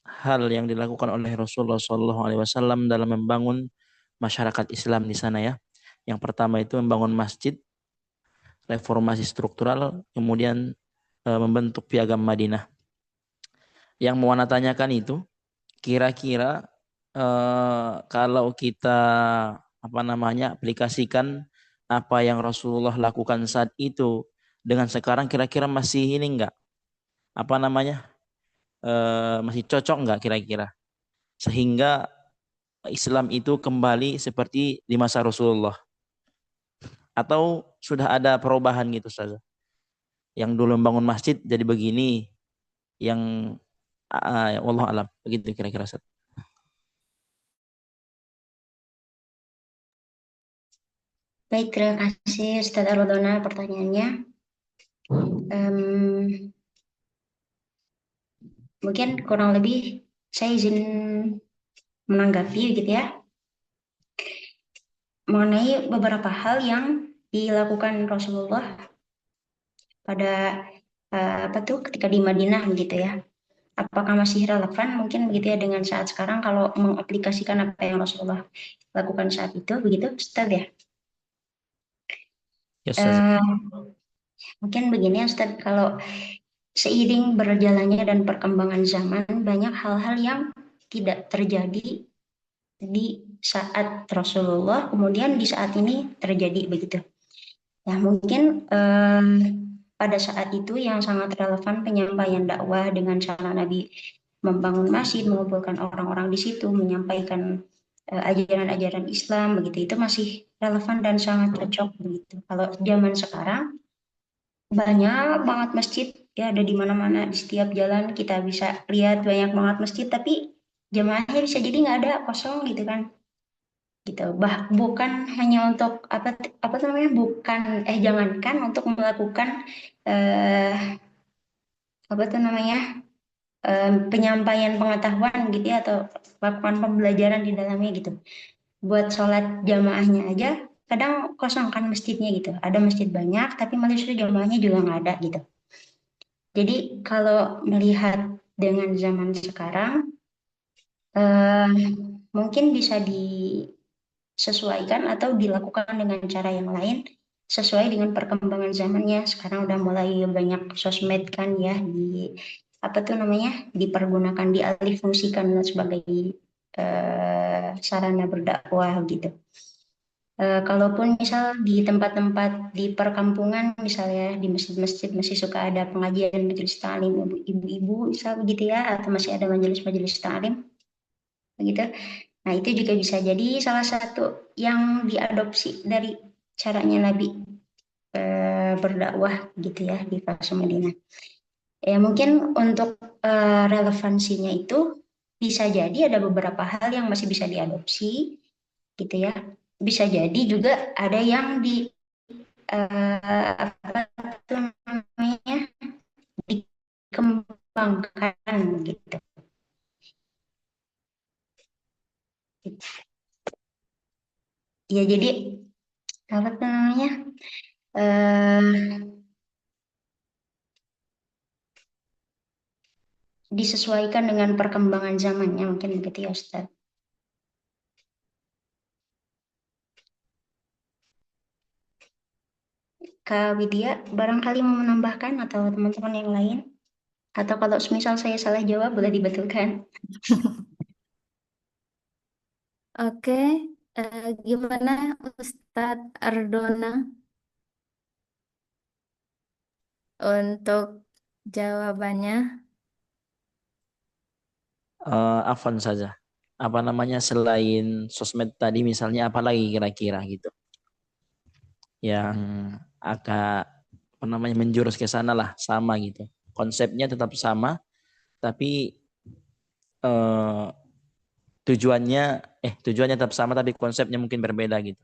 hal yang dilakukan oleh Rasulullah SAW dalam membangun masyarakat Islam di sana ya. Yang pertama itu membangun masjid, reformasi struktural, kemudian membentuk piagam Madinah. Yang mau Anda tanyakan itu, kira-kira kalau kita aplikasikan apa yang Rasulullah lakukan saat itu dengan sekarang, kira-kira masih ini enggak? Masih cocok enggak kira-kira? Sehingga Islam itu kembali seperti di masa Rasulullah, atau sudah ada perubahan gitu saja? Yang dulu membangun masjid jadi begini, yang wallahu alam, begitu kira-kira Ustaz. Baik, terima kasih Ustaz Arudona pertanyaannya. Mungkin kurang lebih saya izin menanggapi gitu ya, mengenai beberapa hal yang dilakukan Rasulullah pada ketika di Madinah gitu ya. Apakah masih relevan mungkin begitu ya dengan saat sekarang kalau mengaplikasikan apa yang Rasulullah lakukan saat itu begitu Ustaz ya. Ya Ustaz. Mungkin begini ya Ustaz, kalau seiring berjalannya dan perkembangan zaman banyak hal-hal yang tidak terjadi di saat Rasulullah kemudian di saat ini terjadi begitu. Ya mungkin pada saat itu yang sangat relevan penyampaian dakwah dengan cara Nabi membangun masjid, mengumpulkan orang-orang di situ, menyampaikan ajaran-ajaran Islam begitu, itu masih relevan dan sangat cocok begitu. Kalau zaman sekarang banyak banget masjid ya, ada di mana-mana, di setiap jalan kita bisa lihat banyak banget masjid, tapi jamaahnya bisa jadi nggak ada, kosong gitu kan. Gitu. Bukan hanya untuk apa namanya, bukan jangankan untuk melakukan eh, apa tuh namanya, penyampaian pengetahuan gitu ya, atau lakukan pembelajaran di dalamnya gitu. Buat sholat jamaahnya aja kadang kosong kan masjidnya gitu. Ada masjid banyak tapi malah jamaahnya juga nggak ada gitu. Jadi kalau melihat dengan zaman sekarang, mungkin bisa disesuaikan atau dilakukan dengan cara yang lain sesuai dengan perkembangan zamannya. Sekarang udah mulai banyak sosmed kan ya, dipergunakan, dialih fungsikan sebagai sarana berdakwah gitu. Kalaupun misal di tempat-tempat di perkampungan misalnya di masjid-masjid masih suka ada pengajian majelis taklim ibu-ibu misal begitu ya, atau masih ada majelis-majelis taklim begitu. Nah, itu juga bisa jadi salah satu yang diadopsi dari caranya Nabi berdakwah gitu ya di fase Madinah. Ya mungkin untuk relevansinya itu bisa jadi ada beberapa hal yang masih bisa diadopsi gitu ya. Bisa jadi juga ada yang apa namanya, dikembangkan gitu. Ya jadi apa namanya, disesuaikan dengan perkembangan zamannya mungkin begitu ya Ustaz. Kak Widya barangkali mau menambahkan atau teman-teman yang lain, atau kalau semisal saya salah jawab boleh dibetulkan. Oke, gimana Ustadz Ardona untuk jawabannya? Afwan saja. apa namanya, selain sosmed tadi misalnya apa lagi kira-kira gitu yang agak apa namanya menjurus ke sana lah, sama gitu. Konsepnya tetap sama tapi eh, tujuannya tetap sama tapi konsepnya mungkin berbeda gitu.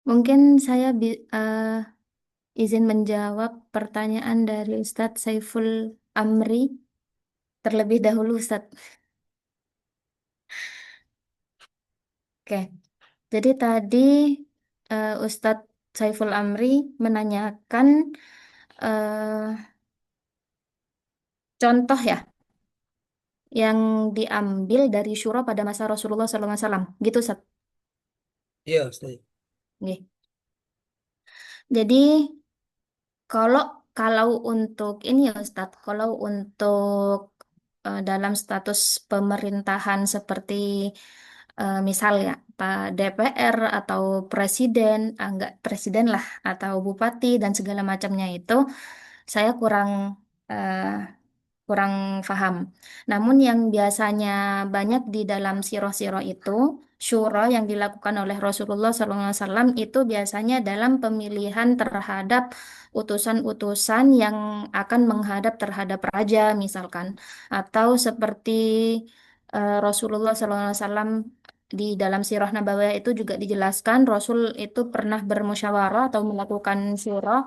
Mungkin saya izin menjawab pertanyaan dari Ustadz Saiful Amri terlebih dahulu, Ustadz. Oke, jadi tadi Ustadz Saiful Amri menanyakan eh, contoh ya yang diambil dari syura pada masa Rasulullah SAW. Gitu, Ustadz. Iya, Ustaz. Nggih. Jadi kalau kalau untuk ini ya Ustadz, kalau untuk dalam status pemerintahan seperti misal ya Pak DPR atau presiden, enggak presiden lah, atau bupati dan segala macamnya itu, saya eh, kurang paham. Namun yang biasanya banyak di dalam siroh-siroh itu, syuro yang dilakukan oleh Rasulullah SAW itu biasanya dalam pemilihan terhadap utusan-utusan yang akan menghadap terhadap raja misalkan. Atau seperti Rasulullah SAW di dalam sirah Nabawiyah itu juga dijelaskan Rasul itu pernah bermusyawarah atau melakukan syuro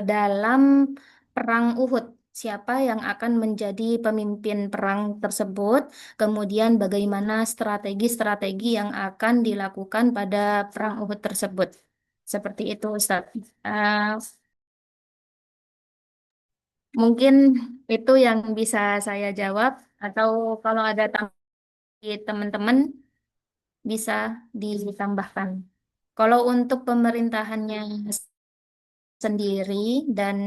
dalam perang Uhud. Siapa yang akan menjadi pemimpin perang tersebut, kemudian bagaimana strategi-strategi yang akan dilakukan pada perang Uhud tersebut. Seperti itu, Ustaz. Eh, Mungkin itu yang bisa saya jawab, atau kalau ada teman-teman bisa ditambahkan. Kalau untuk pemerintahannya sendiri dan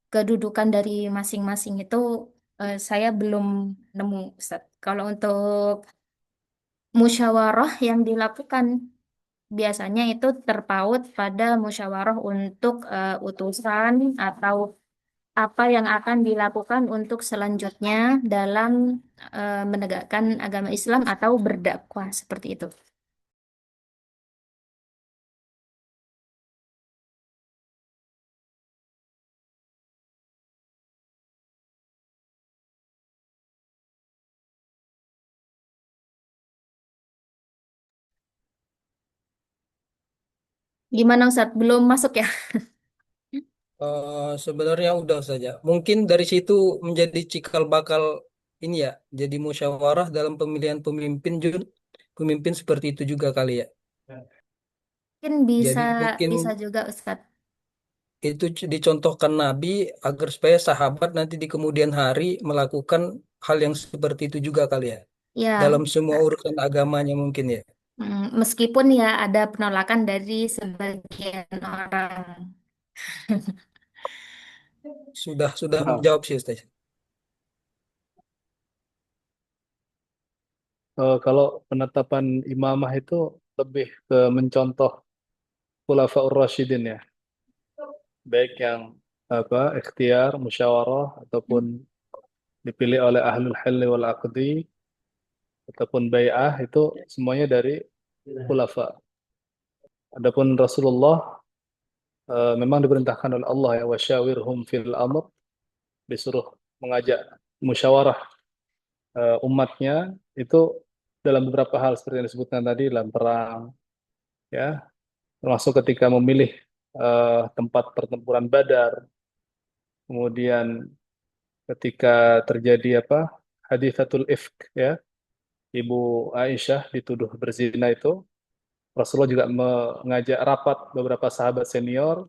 kedudukan dari masing-masing itu saya belum nemu, Ustaz. Kalau untuk musyawarah yang dilakukan biasanya itu terpaut pada musyawarah untuk utusan atau apa yang akan dilakukan untuk selanjutnya dalam menegakkan agama Islam atau berdakwah seperti itu. Gimana Ustaz? Belum masuk ya? Sebenarnya udah saja. Mungkin dari situ menjadi cikal bakal ini ya, jadi musyawarah dalam pemilihan pemimpin Jun. Pemimpin seperti itu juga kali ya. Mungkin bisa Jadi mungkin bisa juga Ustaz. itu dicontohkan Nabi agar supaya sahabat nanti di kemudian hari melakukan hal yang seperti itu juga kali ya. Ya, Dalam semua urusan agamanya mungkin ya. meskipun ya ada penolakan dari sebagian orang. Sudah Nah, menjawab sih Ustaz. kalau penetapan imamah itu lebih ke mencontoh Khulafaur Rasyidin ya, baik yang ikhtiar, musyawarah ataupun dipilih oleh ahlul halli wal aqdi ataupun bai'ah itu semuanya dari khulafa. Adapun Rasulullah memang diperintahkan oleh Allah ya wasyawirhum fil amr, disuruh mengajak musyawarah umatnya itu dalam beberapa hal seperti yang disebutkan tadi dalam perang ya, termasuk ketika memilih tempat pertempuran Badar, kemudian ketika terjadi hadithatul ifk ya, Ibu Aisyah dituduh berzina itu, Rasulullah juga mengajak rapat beberapa sahabat senior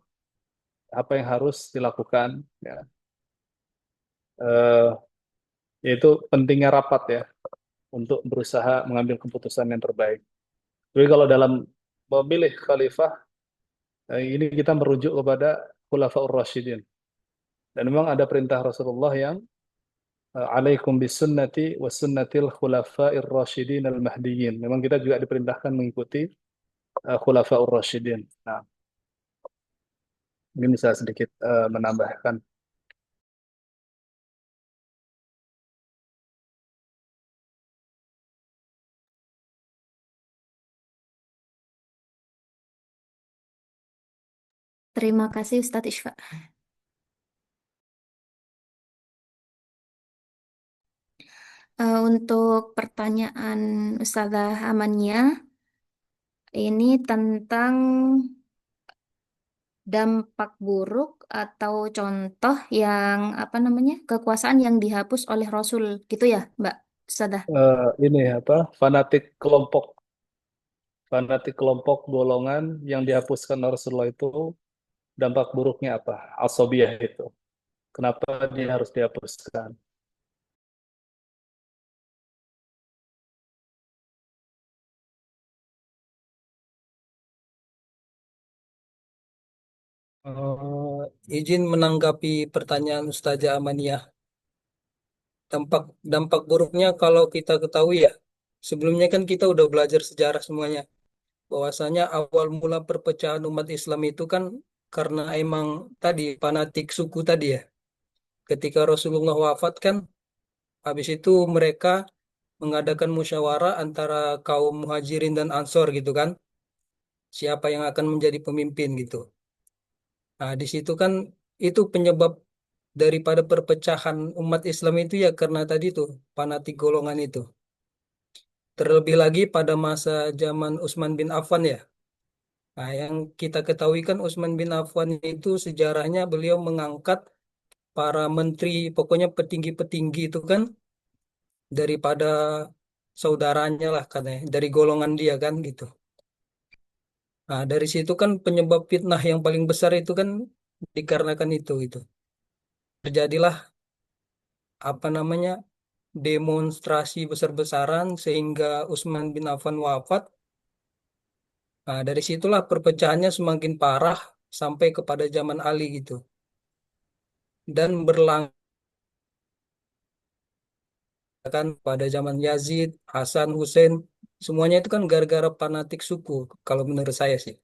apa yang harus dilakukan ya. Eh, Yaitu pentingnya rapat ya untuk berusaha mengambil keputusan yang terbaik. Jadi kalau dalam memilih khalifah, ini kita merujuk kepada Khulafaur Rasyidin. Dan memang ada perintah Rasulullah yang alaikum bisunnati wa sunnatil khulafair rasyidin al-mahdiyyin. Memang kita juga diperintahkan mengikuti Khulafaur Rasyidin. Nah, mungkin bisa sedikit menambahkan. Terima kasih Ustadz Ishfa. Untuk pertanyaan Ustazah Amania, ini tentang dampak buruk atau contoh yang apa namanya kekuasaan yang dihapus oleh Rasul gitu ya, Mbak Ustazah? Ini apa? Fanatik kelompok golongan yang dihapuskan oleh Rasulullah itu dampak buruknya apa? Asobiyah itu. Kenapa dia harus dihapuskan? Izin menanggapi pertanyaan Ustazah Amaniyah. Dampak dampak buruknya kalau kita ketahui ya, sebelumnya kan kita udah belajar sejarah semuanya. Bahwasanya awal mula perpecahan umat Islam itu kan karena emang tadi fanatik suku tadi ya. Ketika Rasulullah wafat kan, habis itu mereka mengadakan musyawarah antara kaum Muhajirin dan Ansor gitu kan, siapa yang akan menjadi pemimpin gitu. Nah, di situ kan itu penyebab daripada perpecahan umat Islam itu ya karena tadi tuh fanatik golongan itu. Terlebih lagi pada masa zaman Utsman bin Affan ya. Nah, yang kita ketahui kan Utsman bin Affan itu sejarahnya beliau mengangkat para menteri, pokoknya petinggi-petinggi itu kan daripada saudaranya lah katanya, dari golongan dia kan gitu. Nah, dari situ kan penyebab fitnah yang paling besar itu kan dikarenakan itu. Terjadilah apa namanya demonstrasi besar-besaran sehingga Utsman bin Affan wafat. Nah, dari situlah perpecahannya semakin parah sampai kepada zaman Ali gitu. Dan berlanjut kan pada zaman Yazid, Hasan, Hussein, semuanya itu kan gara-gara fanatik suku kalau menurut saya sih.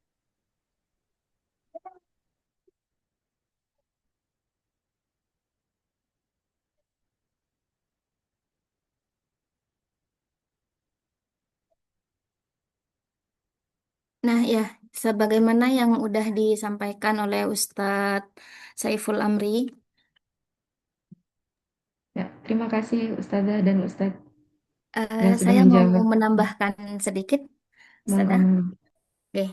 Nah ya, sebagaimana yang udah disampaikan oleh Ustadz Saiful Amri, Ya, terima kasih Ustazah dan Ustadz yang sudah saya mau menjawab. menambahkan sedikit, Monggo, Ustazah. monggo. Oke.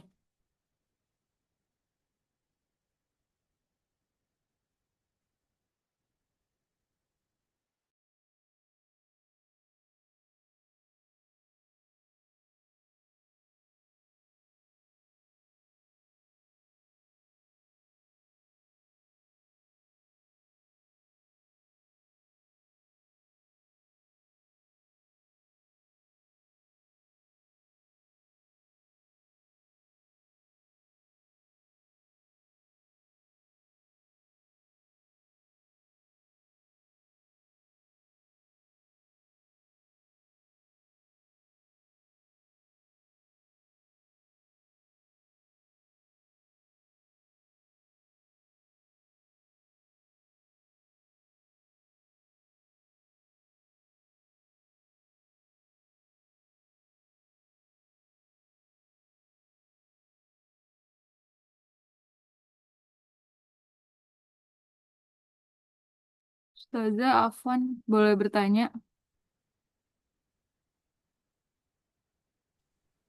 Ustazah Afwan, boleh bertanya?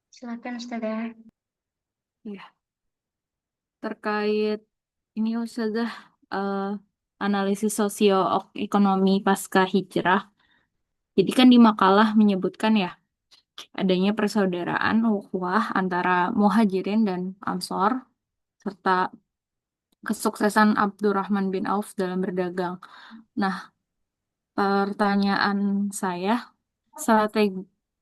Silakan Ustazah. Ya, terkait ini Ustazah, analisis sosioekonomi pasca hijrah. Jadi kan di makalah menyebutkan ya, adanya persaudaraan ukhuwah antara Muhajirin dan Ansor, serta kesuksesan Abdurrahman bin Auf dalam berdagang. Nah, pertanyaan saya, strategi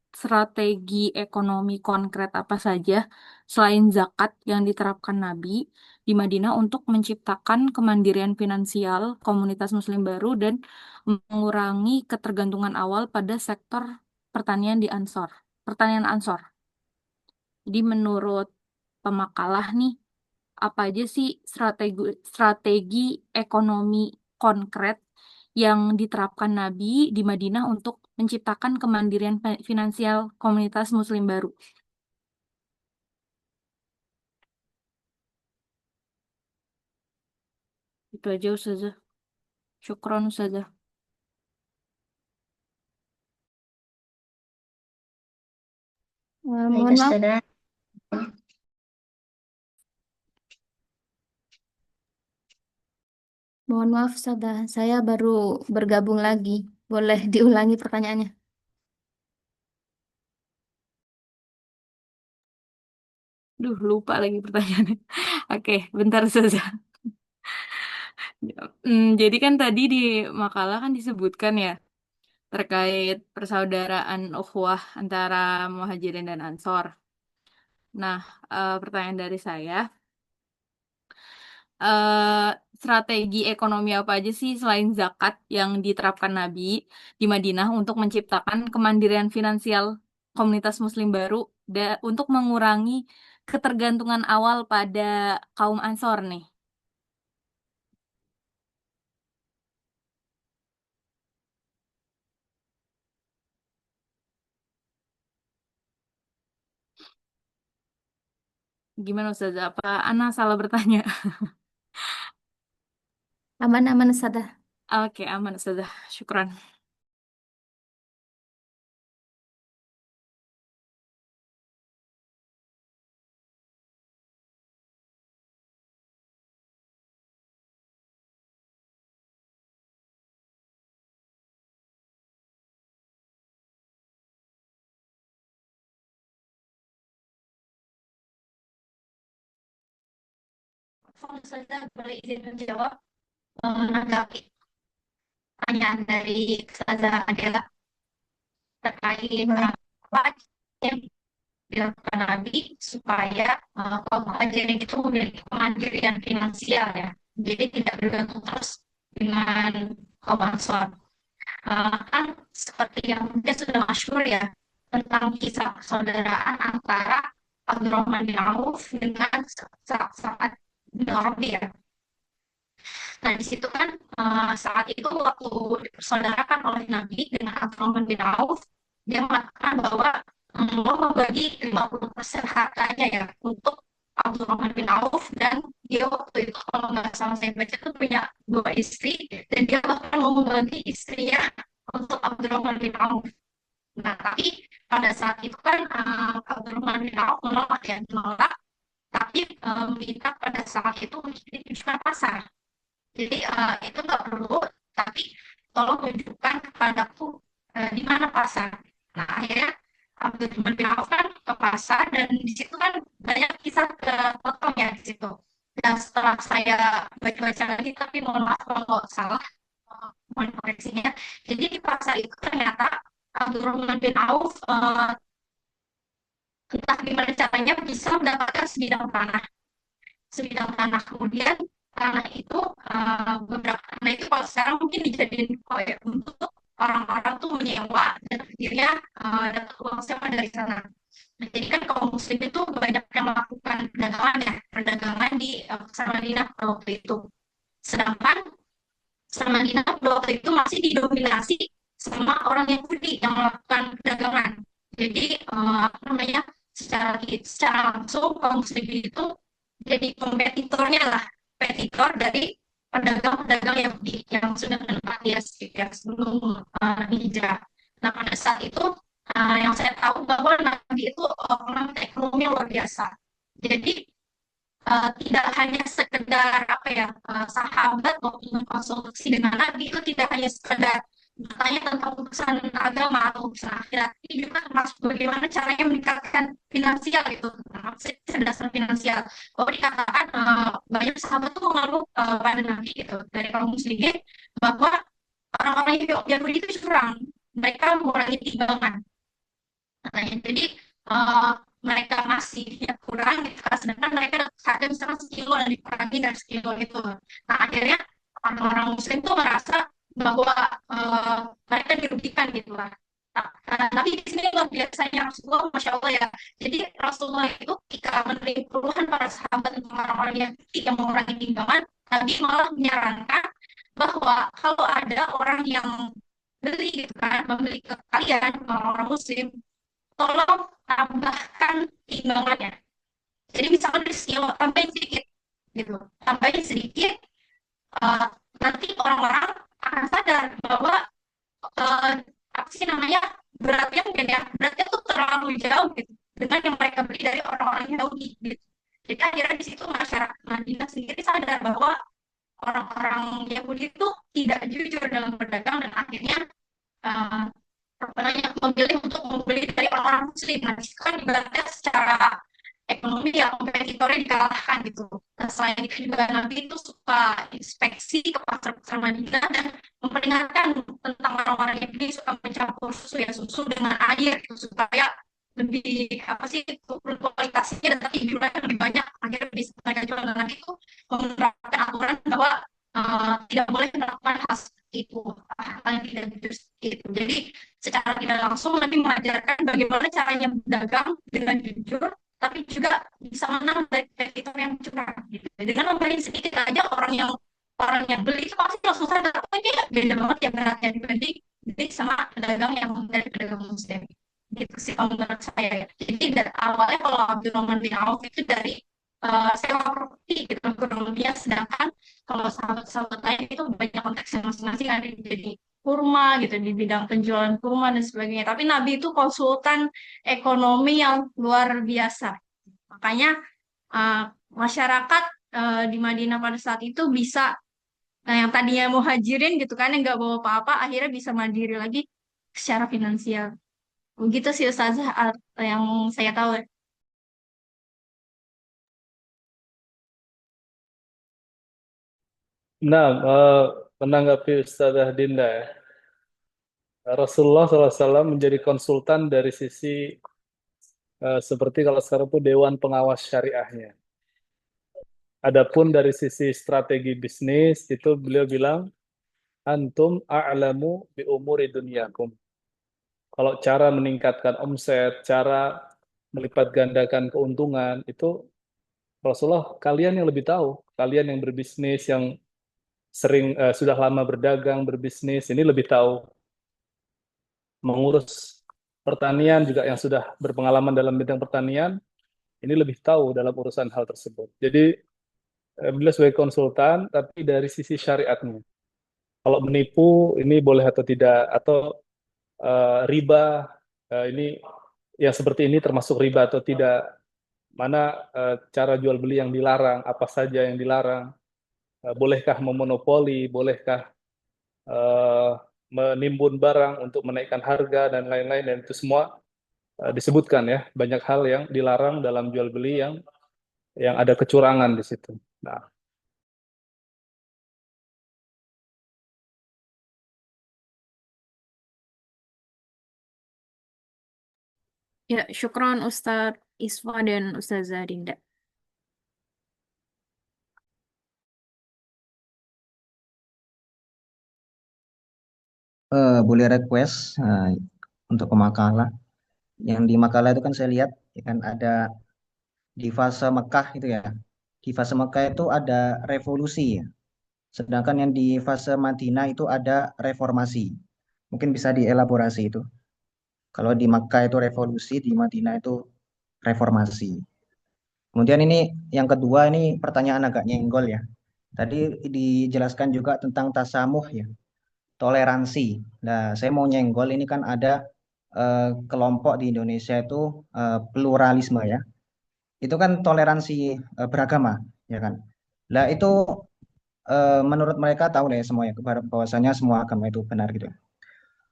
strategi ekonomi konkret apa saja selain zakat yang diterapkan Nabi di Madinah untuk menciptakan kemandirian finansial komunitas Muslim baru dan mengurangi ketergantungan awal pada sektor pertanian di Ansor, pertanian Ansor. Jadi menurut pemakalah nih, apa aja sih strategi ekonomi konkret yang diterapkan Nabi di Madinah untuk menciptakan kemandirian finansial komunitas Muslim baru? Itu aja Ustazah. Syukron Ustazah. Baik, Mohon maaf, Ustazah. mohon maaf, Sada. Saya baru bergabung lagi. Boleh diulangi pertanyaannya? Duh, lupa lagi pertanyaannya. Oke, bentar Ustazah. Jadi kan tadi di makalah kan disebutkan ya terkait persaudaraan ukhuwah antara Muhajirin dan Ansor. Nah, pertanyaan dari saya, eh, strategi ekonomi apa aja sih selain zakat yang diterapkan Nabi di Madinah untuk menciptakan kemandirian finansial komunitas Muslim baru untuk mengurangi ketergantungan awal pada kaum Ansor nih? Gimana Ustazah? Apa Ana salah bertanya? Aman-aman, Sada. Oke, aman Ustazah. Syukran. Ustazah boleh izin menjawab menanggapi pertanyaan dari Ustazah Adela terkait Boleh. apa yang dilakukan Nabi supaya kaum muhajirin itu memiliki kemandirian finansial ya. Jadi tidak bergantung terus dengan kaum Ansor. Kan seperti yang mungkin sudah masyhur ya tentang kisah persaudaraan antara Abdurrahman bin Auf dengan Sa'ad bin Rabi ya. Nah, di situ kan saat itu waktu dipersaudarakan oleh Nabi dengan Abdurrahman bin Auf, dia mengatakan bahwa mau membagi 50% hartanya ya untuk Abdurrahman bin Auf dan dia waktu itu kalau nggak salah saya baca itu punya 2 istri dan dia bahkan mau membagi istrinya untuk Abdurrahman bin Auf. Nah, tapi pada saat itu kan Abdurrahman bin Auf menolak, tapi minta pada saat itu untuk ditunjukkan pasar. Jadi itu nggak perlu, tapi tolong tunjukkan kepadaku di mana pasar. Nah akhirnya Abdurrahman bin Auf kan ke pasar dan di situ kan banyak kisah kepotong ya di situ. Dan setelah saya baca-baca lagi, tapi mohon maaf kalau salah, mohon koreksinya. Jadi di pasar itu ternyata Abdurrahman bin Auf entah gimana caranya bisa mendapatkan sebidang tanah kemudian tanah itu beberapa tanah itu kalau sekarang mungkin dijadiin proyek untuk orang-orang tuh menyewa dan akhirnya dapat uang sewa dari sana. Nah, jadi kan kaum muslim itu banyak yang melakukan perdagangan di pasar Madinah pada waktu itu. Sedangkan pasar Madinah pada waktu itu masih didominasi sama orang Yahudi yang melakukan perdagangan. Jadi apa namanya secara langsung kaum muslim itu jadi kompetitornya lah, kompetitor dari pedagang-pedagang yang sudah menempati ya sebelum hijrah. Nah pada saat itu yang saya tahu bahwa Nabi itu orang ekonomi luar biasa. Jadi tidak hanya sekedar sahabat waktu mengkonsultasi dengan Nabi itu tidak hanya sekedar bertanya tentang urusan agama atau urusan akhirat, ini juga termasuk bagaimana caranya meningkatkan finansial itu, kecerdasan finansial. Bahwa dikatakan banyak sahabat tuh mengeluh pada Nabi gitu dari kaum muslimin bahwa orang-orang Yahudi itu curang, mereka mengurangi timbangan. katanya. Jadi eh, mereka masih ya kurang gitu kan, sedangkan mereka ada misalkan sekilo dan dikurangi dari sekilo itu. Nah akhirnya orang-orang Muslim tuh merasa bahwa mereka dirugikan gitu lah. Tapi di sini luar biasanya Rasulullah, masya Allah ya. Jadi Rasulullah itu ketika menerima keluhan para sahabat tentang orang-orang yang mengurangi timbangan, Nabi malah menyarankan bahwa kalau ada orang yang beli gitu kan, membeli ke kalian orang-orang Muslim, tolong tambahkan timbangannya. Jadi misalkan dari sekilo tambahin sedikit gitu, tambahin sedikit, eh, nanti orang-orang akan sadar bahwa eh, apa sih namanya, beratnya mungkin ya, beratnya tuh terlalu jauh gitu dengan yang mereka beli dari orang-orang Yahudi gitu. Jadi akhirnya di situ masyarakat Madinah sendiri sadar bahwa orang-orang Yahudi itu tidak jujur dalam berdagang dan akhirnya uh, memilih untuk membeli dari orang-orang Muslim. Nah, itu kan ibaratnya secara ekonomi ya kompetitornya dikalahkan gitu. Nah, selain itu juga Nabi itu suka inspeksi ke pasar-pasar Madinah dan memperingatkan tentang orang-orang yang ini suka mencampur susu ya, susu dengan air gitu, supaya lebih apa sih kualitasnya dan tapi jumlahnya lebih banyak, akhirnya bisa mereka jual. Dan Nabi itu menerapkan aturan bahwa tidak boleh melakukan hal seperti itu, hal yang tidak jujur seperti itu. Jadi secara tidak langsung Nabi mengajarkan bagaimana caranya berdagang dengan jujur, tapi juga bisa menang dari kompetitor yang curang gitu. Dengan nambahin sedikit aja, orang yang beli itu pasti langsung sadar, oh ini beda banget ya beratnya dibanding beli sama pedagang yang dari pedagang muslim. Gitu sih kalau menurut saya ya. Jadi dari awalnya kalau Abdurrahman bin Auf itu dari sewa properti gitu kurang lebihnya, sedangkan kalau sahabat-sahabat lain itu banyak konteksnya masing-masing, ada yang jadi kurma gitu di bidang penjualan kurma dan sebagainya. Tapi Nabi itu konsultan ekonomi yang luar biasa. Makanya uh, masyarakat di Madinah pada saat itu bisa, yang tadinya muhajirin gitu kan, yang nggak bawa apa-apa, akhirnya bisa mandiri lagi secara finansial. Begitu sih Ustazah yang saya tahu. Nah, menanggapi Ustazah Dinda ya, Rasulullah SAW menjadi konsultan dari sisi seperti kalau sekarang itu Dewan Pengawas Syariahnya. Adapun dari sisi strategi bisnis itu beliau bilang, antum a'lamu bi umuri dunyakum. Kalau cara meningkatkan omset, cara melipat gandakan keuntungan, itu Rasulullah kalian yang lebih tahu. Kalian yang berbisnis, yang sering sudah lama berdagang, berbisnis, ini lebih tahu. Mengurus pertanian juga yang sudah berpengalaman dalam bidang pertanian, ini lebih tahu dalam urusan hal tersebut. Jadi beliau sebagai konsultan, tapi dari sisi syariatnya. Kalau menipu ini boleh atau tidak, atau riba ini yang seperti ini termasuk riba atau tidak, mana cara jual beli yang dilarang, apa saja yang dilarang, bolehkah memonopoli, bolehkah eh, menimbun barang untuk menaikkan harga dan lain-lain, dan itu semua disebutkan ya, banyak hal yang dilarang dalam jual beli yang ada kecurangan di situ. Nah, Ya, syukron Ustadz Isfa dan Ustazah Dinda. Boleh request untuk ke makalah. Yang di makalah itu kan saya lihat ya kan ada di fase Mekah itu ya. Di fase Mekah itu ada revolusi ya. Sedangkan yang di fase Madinah itu ada reformasi. Mungkin bisa dielaborasi itu. Kalau di Mekah itu revolusi, di Madinah itu reformasi. Kemudian ini yang kedua, ini pertanyaan agak nyenggol ya. Tadi dijelaskan juga tentang tasamuh ya, toleransi. Nah, saya mau nyenggol ini kan ada kelompok di Indonesia itu pluralisme ya. Itu kan toleransi beragama ya kan. Nah, itu menurut mereka tahu lah ya semuanya bahwasanya semua agama itu benar gitu.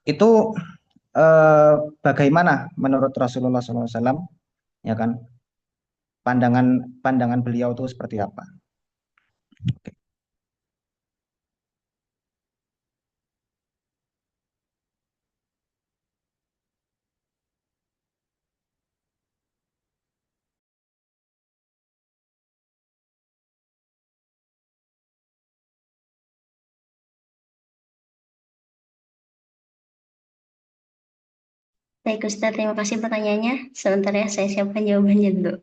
Itu eh, bagaimana menurut Rasulullah SAW ya kan? Pandangan pandangan beliau itu seperti apa? Baik Ustaz, terima kasih pertanyaannya. Sebentar ya, saya siapkan jawabannya dulu.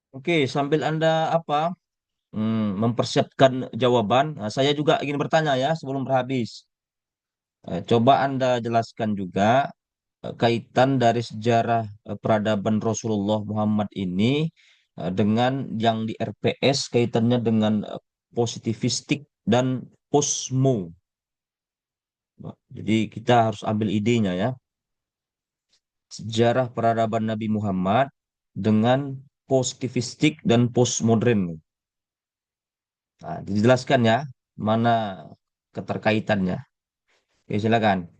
Oke, sambil Anda mempersiapkan jawaban, saya juga ingin bertanya ya sebelum berhabis. Coba Anda jelaskan juga kaitan dari sejarah peradaban Rasulullah Muhammad ini dengan yang di RPS kaitannya dengan positivistik dan posmo. Jadi kita harus ambil idenya ya. Sejarah peradaban Nabi Muhammad dengan positivistik dan postmodern. Nah, dijelaskan ya mana keterkaitannya. Oke, silakan.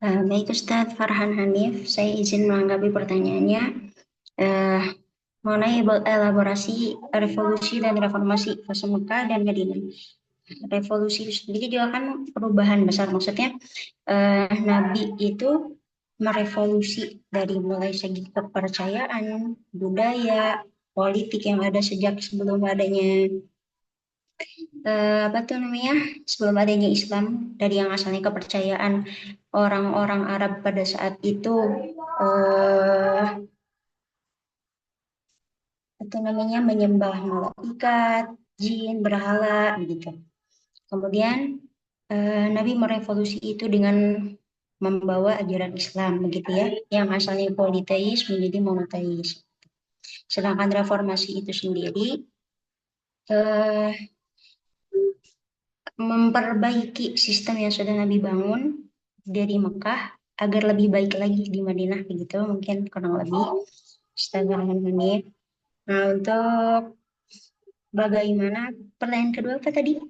Baik Ustadz Farhan Hanif, saya izin menanggapi pertanyaannya mengenai elaborasi revolusi dan reformasi fase Mekah dan Madinah. Revolusi sendiri juga kan perubahan besar, maksudnya Nabi itu merevolusi dari mulai segi kepercayaan, budaya, politik yang ada sejak sebelum adanya sebelum adanya Islam, dari yang asalnya kepercayaan orang-orang Arab pada saat itu menyembah malaikat, jin, berhala begitu. Kemudian Nabi merevolusi itu dengan membawa ajaran Islam begitu ya, yang asalnya politeis menjadi monoteis. Sedangkan reformasi itu sendiri memperbaiki sistem yang sudah Nabi bangun dari Mekah agar lebih baik lagi di Madinah begitu, mungkin kurang lebih. Astagfirullahaladzim. Nah, untuk bagaimana pertanyaan kedua apa tadi?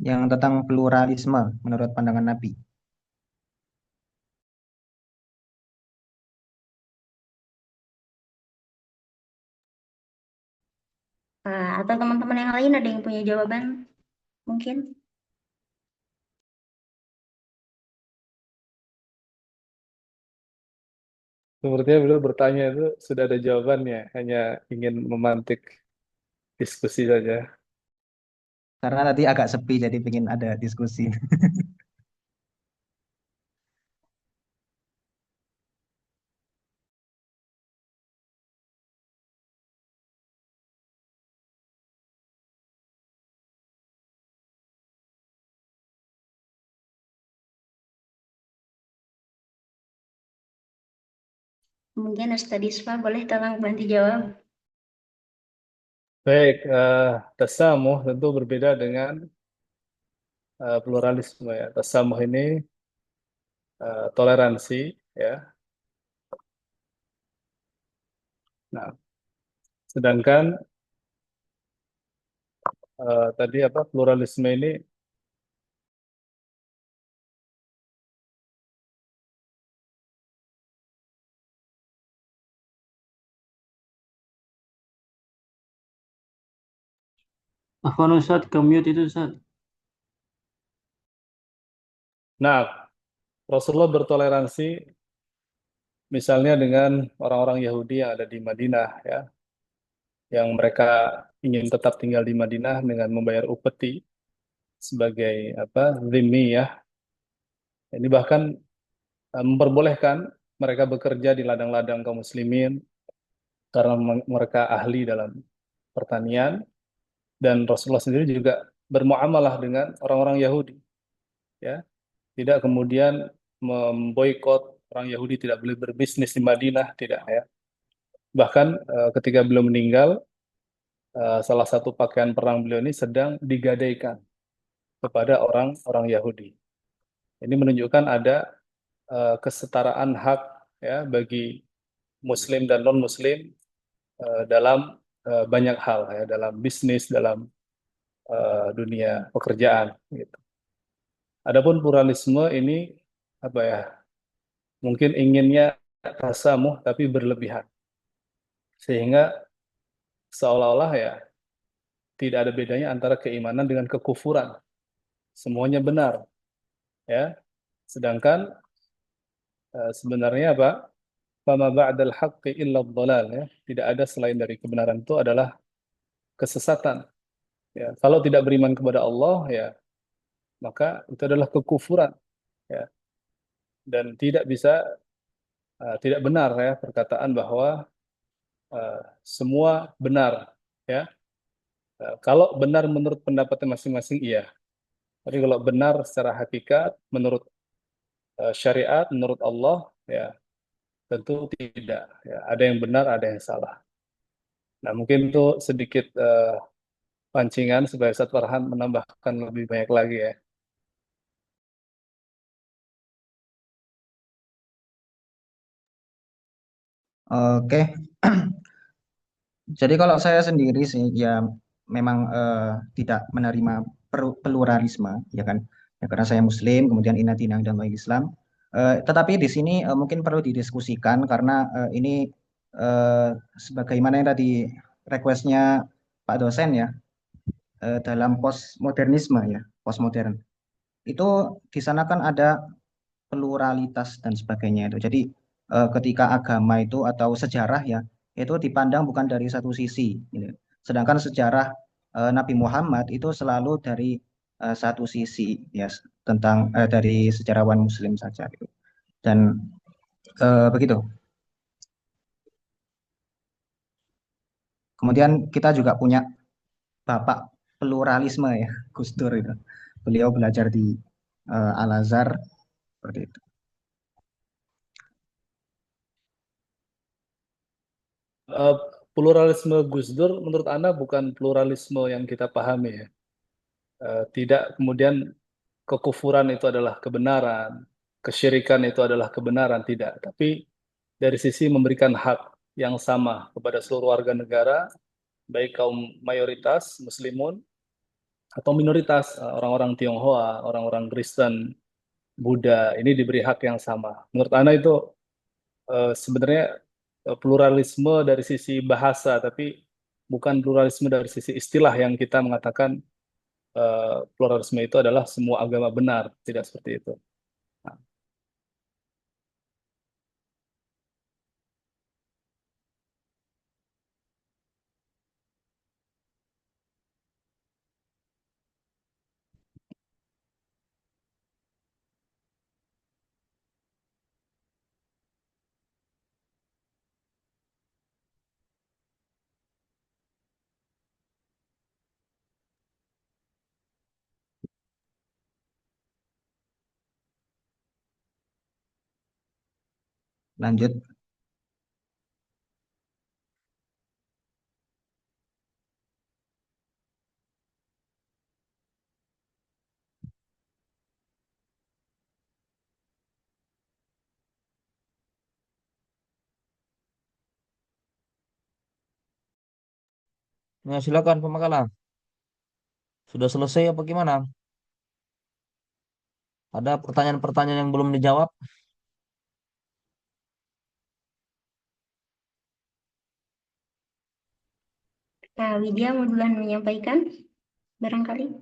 Yang tentang pluralisme menurut pandangan Nabi. Atau teman-teman yang lain ada yang punya jawaban mungkin? Sepertinya beliau bertanya itu sudah ada jawabannya, hanya ingin memantik diskusi saja. Karena tadi agak sepi, jadi ingin ada diskusi. Mungkin Ustaz Isfa boleh tolong bantu jawab. Baik, tasamuh tentu berbeda dengan pluralisme ya. Tasamuh ini toleransi ya. Nah, sedangkan tadi apa pluralisme ini Afwan Ustaz, ke mute itu Ustaz. nah Rasulullah bertoleransi misalnya dengan orang-orang Yahudi yang ada di Madinah ya, yang mereka ingin tetap tinggal di Madinah dengan membayar upeti sebagai apa dhimmi ya. Ini bahkan memperbolehkan mereka bekerja di ladang-ladang kaum muslimin karena mereka ahli dalam pertanian, dan Rasulullah sendiri juga bermuamalah dengan orang-orang Yahudi ya, tidak kemudian memboikot orang Yahudi tidak boleh berbisnis di Madinah, tidak ya. Bahkan ketika beliau meninggal, salah satu pakaian perang beliau ini sedang digadaikan kepada orang-orang Yahudi. Ini menunjukkan ada kesetaraan hak ya bagi Muslim dan non Muslim dalam banyak hal ya, dalam bisnis, dalam dunia pekerjaan gitu. Adapun pluralisme ini apa ya? Mungkin inginnya tasamuh tapi berlebihan. Sehingga seolah-olah ya tidak ada bedanya antara keimanan dengan kekufuran. Semuanya benar ya. Sedangkan sebenarnya apa? Fama ba'dal haqqi illa dhalal ya. Tidak ada selain dari kebenaran itu adalah kesesatan. Ya, kalau tidak beriman kepada Allah ya, maka itu adalah kekufuran ya. Dan tidak benar ya perkataan bahwa semua benar ya. Kalau benar menurut pendapatnya masing-masing iya. Tapi kalau benar secara hakikat menurut syariat, menurut Allah ya tentu tidak ya. Ada yang benar, ada yang salah. Nah, mungkin itu sedikit pancingan supaya Ustaz Farhan menambahkan lebih banyak lagi ya. Oke. Jadi kalau saya sendiri sih ya memang tidak menerima pluralisme ya kan. Ya, karena saya Muslim, kemudian inna dina indallahi Islam. Tetapi di sini mungkin perlu didiskusikan karena ini sebagaimana yang tadi requestnya Pak dosen ya, dalam postmodernisme ya, postmodern. Itu di sana kan ada pluralitas dan sebagainya itu. Jadi ketika agama itu atau sejarah ya itu dipandang bukan dari satu sisi, gitu. Sedangkan sejarah Nabi Muhammad itu selalu dari satu sisi ya tentang dari sejarawan Muslim saja gitu. Dan begitu. Kemudian kita juga punya bapak pluralisme ya, Gus Dur itu. Beliau belajar di Al-Azhar seperti itu. Pluralisme Gus Dur menurut Anda bukan pluralisme yang kita pahami ya. Tidak kemudian kekufuran itu adalah kebenaran, kesyirikan itu adalah kebenaran, tidak. Tapi dari sisi memberikan hak yang sama kepada seluruh warga negara, baik kaum mayoritas Muslimun atau minoritas orang-orang Tionghoa, orang-orang Kristen, Buddha, ini diberi hak yang sama. Menurut Anda itu sebenarnya pluralisme dari sisi bahasa, tapi bukan pluralisme dari sisi istilah yang kita mengatakan pluralisme itu adalah semua agama benar, tidak seperti itu. Nah, Lanjut. Ya, silakan Pemakala. Sudah selesai apa gimana? Ada pertanyaan-pertanyaan yang belum dijawab? Widya mau duluan menyampaikan barangkali.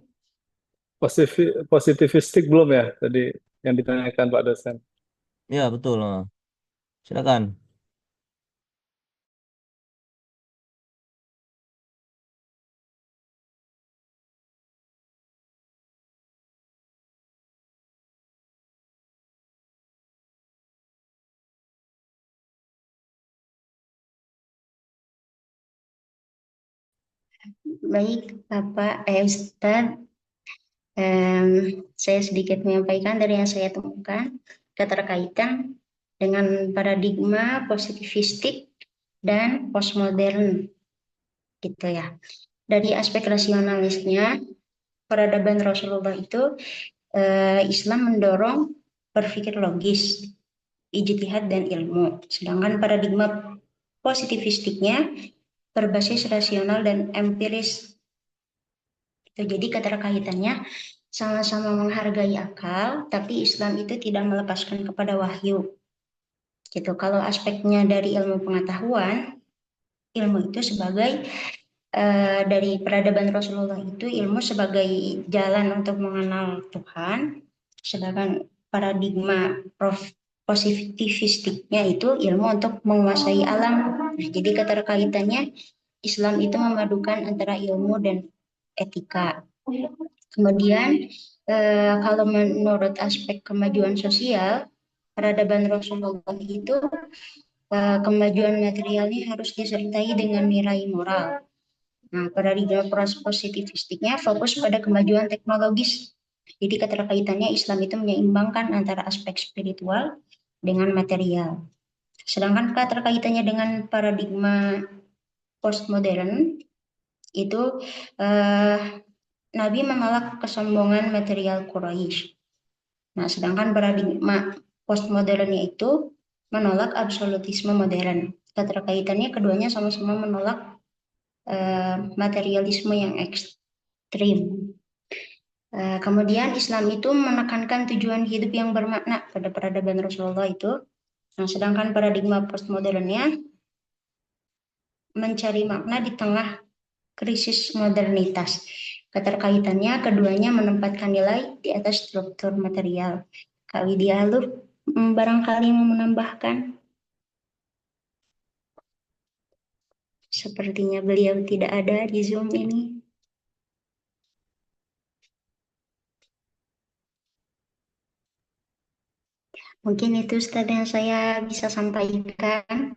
Positivistik belum ya tadi yang ditanyakan Pak dosen? Ya, betul. Silakan. Baik, Bapak Ustadz, saya sedikit menyampaikan dari yang saya temukan keterkaitan dengan paradigma positivistik dan postmodern, gitu ya. Dari aspek rasionalisnya, peradaban Rasulullah itu Islam mendorong berpikir logis, ijtihad dan ilmu. Sedangkan paradigma positivistiknya berbasis rasional dan empiris. Jadi keterkaitannya sama-sama menghargai akal, tapi Islam itu tidak melepaskan kepada wahyu. Gitu. Kalau aspeknya dari ilmu pengetahuan, ilmu itu sebagai dari peradaban Rasulullah itu ilmu sebagai jalan untuk mengenal Tuhan, sedangkan paradigma positivistiknya itu ilmu untuk menguasai alam. Nah, jadi keterkaitannya Islam itu memadukan antara ilmu dan etika. Kemudian kalau menurut aspek kemajuan sosial, peradaban Rasulullah itu kemajuan materialnya harus disertai dengan nilai moral. Nah, paradigma positivistiknya fokus pada kemajuan teknologis. Jadi keterkaitannya Islam itu menyeimbangkan antara aspek spiritual dengan material. Sedangkan keterkaitannya dengan paradigma postmodern itu Nabi menolak kesombongan material Quraisy. Nah, sedangkan paradigma postmodernnya itu menolak absolutisme modern. Keterkaitannya keduanya sama-sama menolak materialisme yang ekstrim. Kemudian Islam itu menekankan tujuan hidup yang bermakna pada peradaban Rasulullah itu. Nah, sedangkan paradigma postmodernnya mencari makna di tengah krisis modernitas. Keterkaitannya keduanya menempatkan nilai di atas struktur material. Kak Widya Aluf barangkali mau menambahkan? Sepertinya beliau tidak ada di Zoom ini. Mungkin itu Ustaz yang saya bisa sampaikan.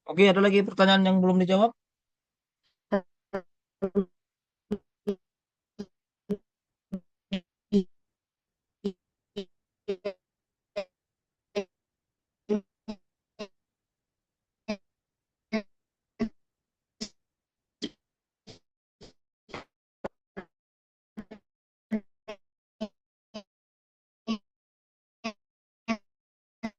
Oke, ada lagi pertanyaan yang belum dijawab?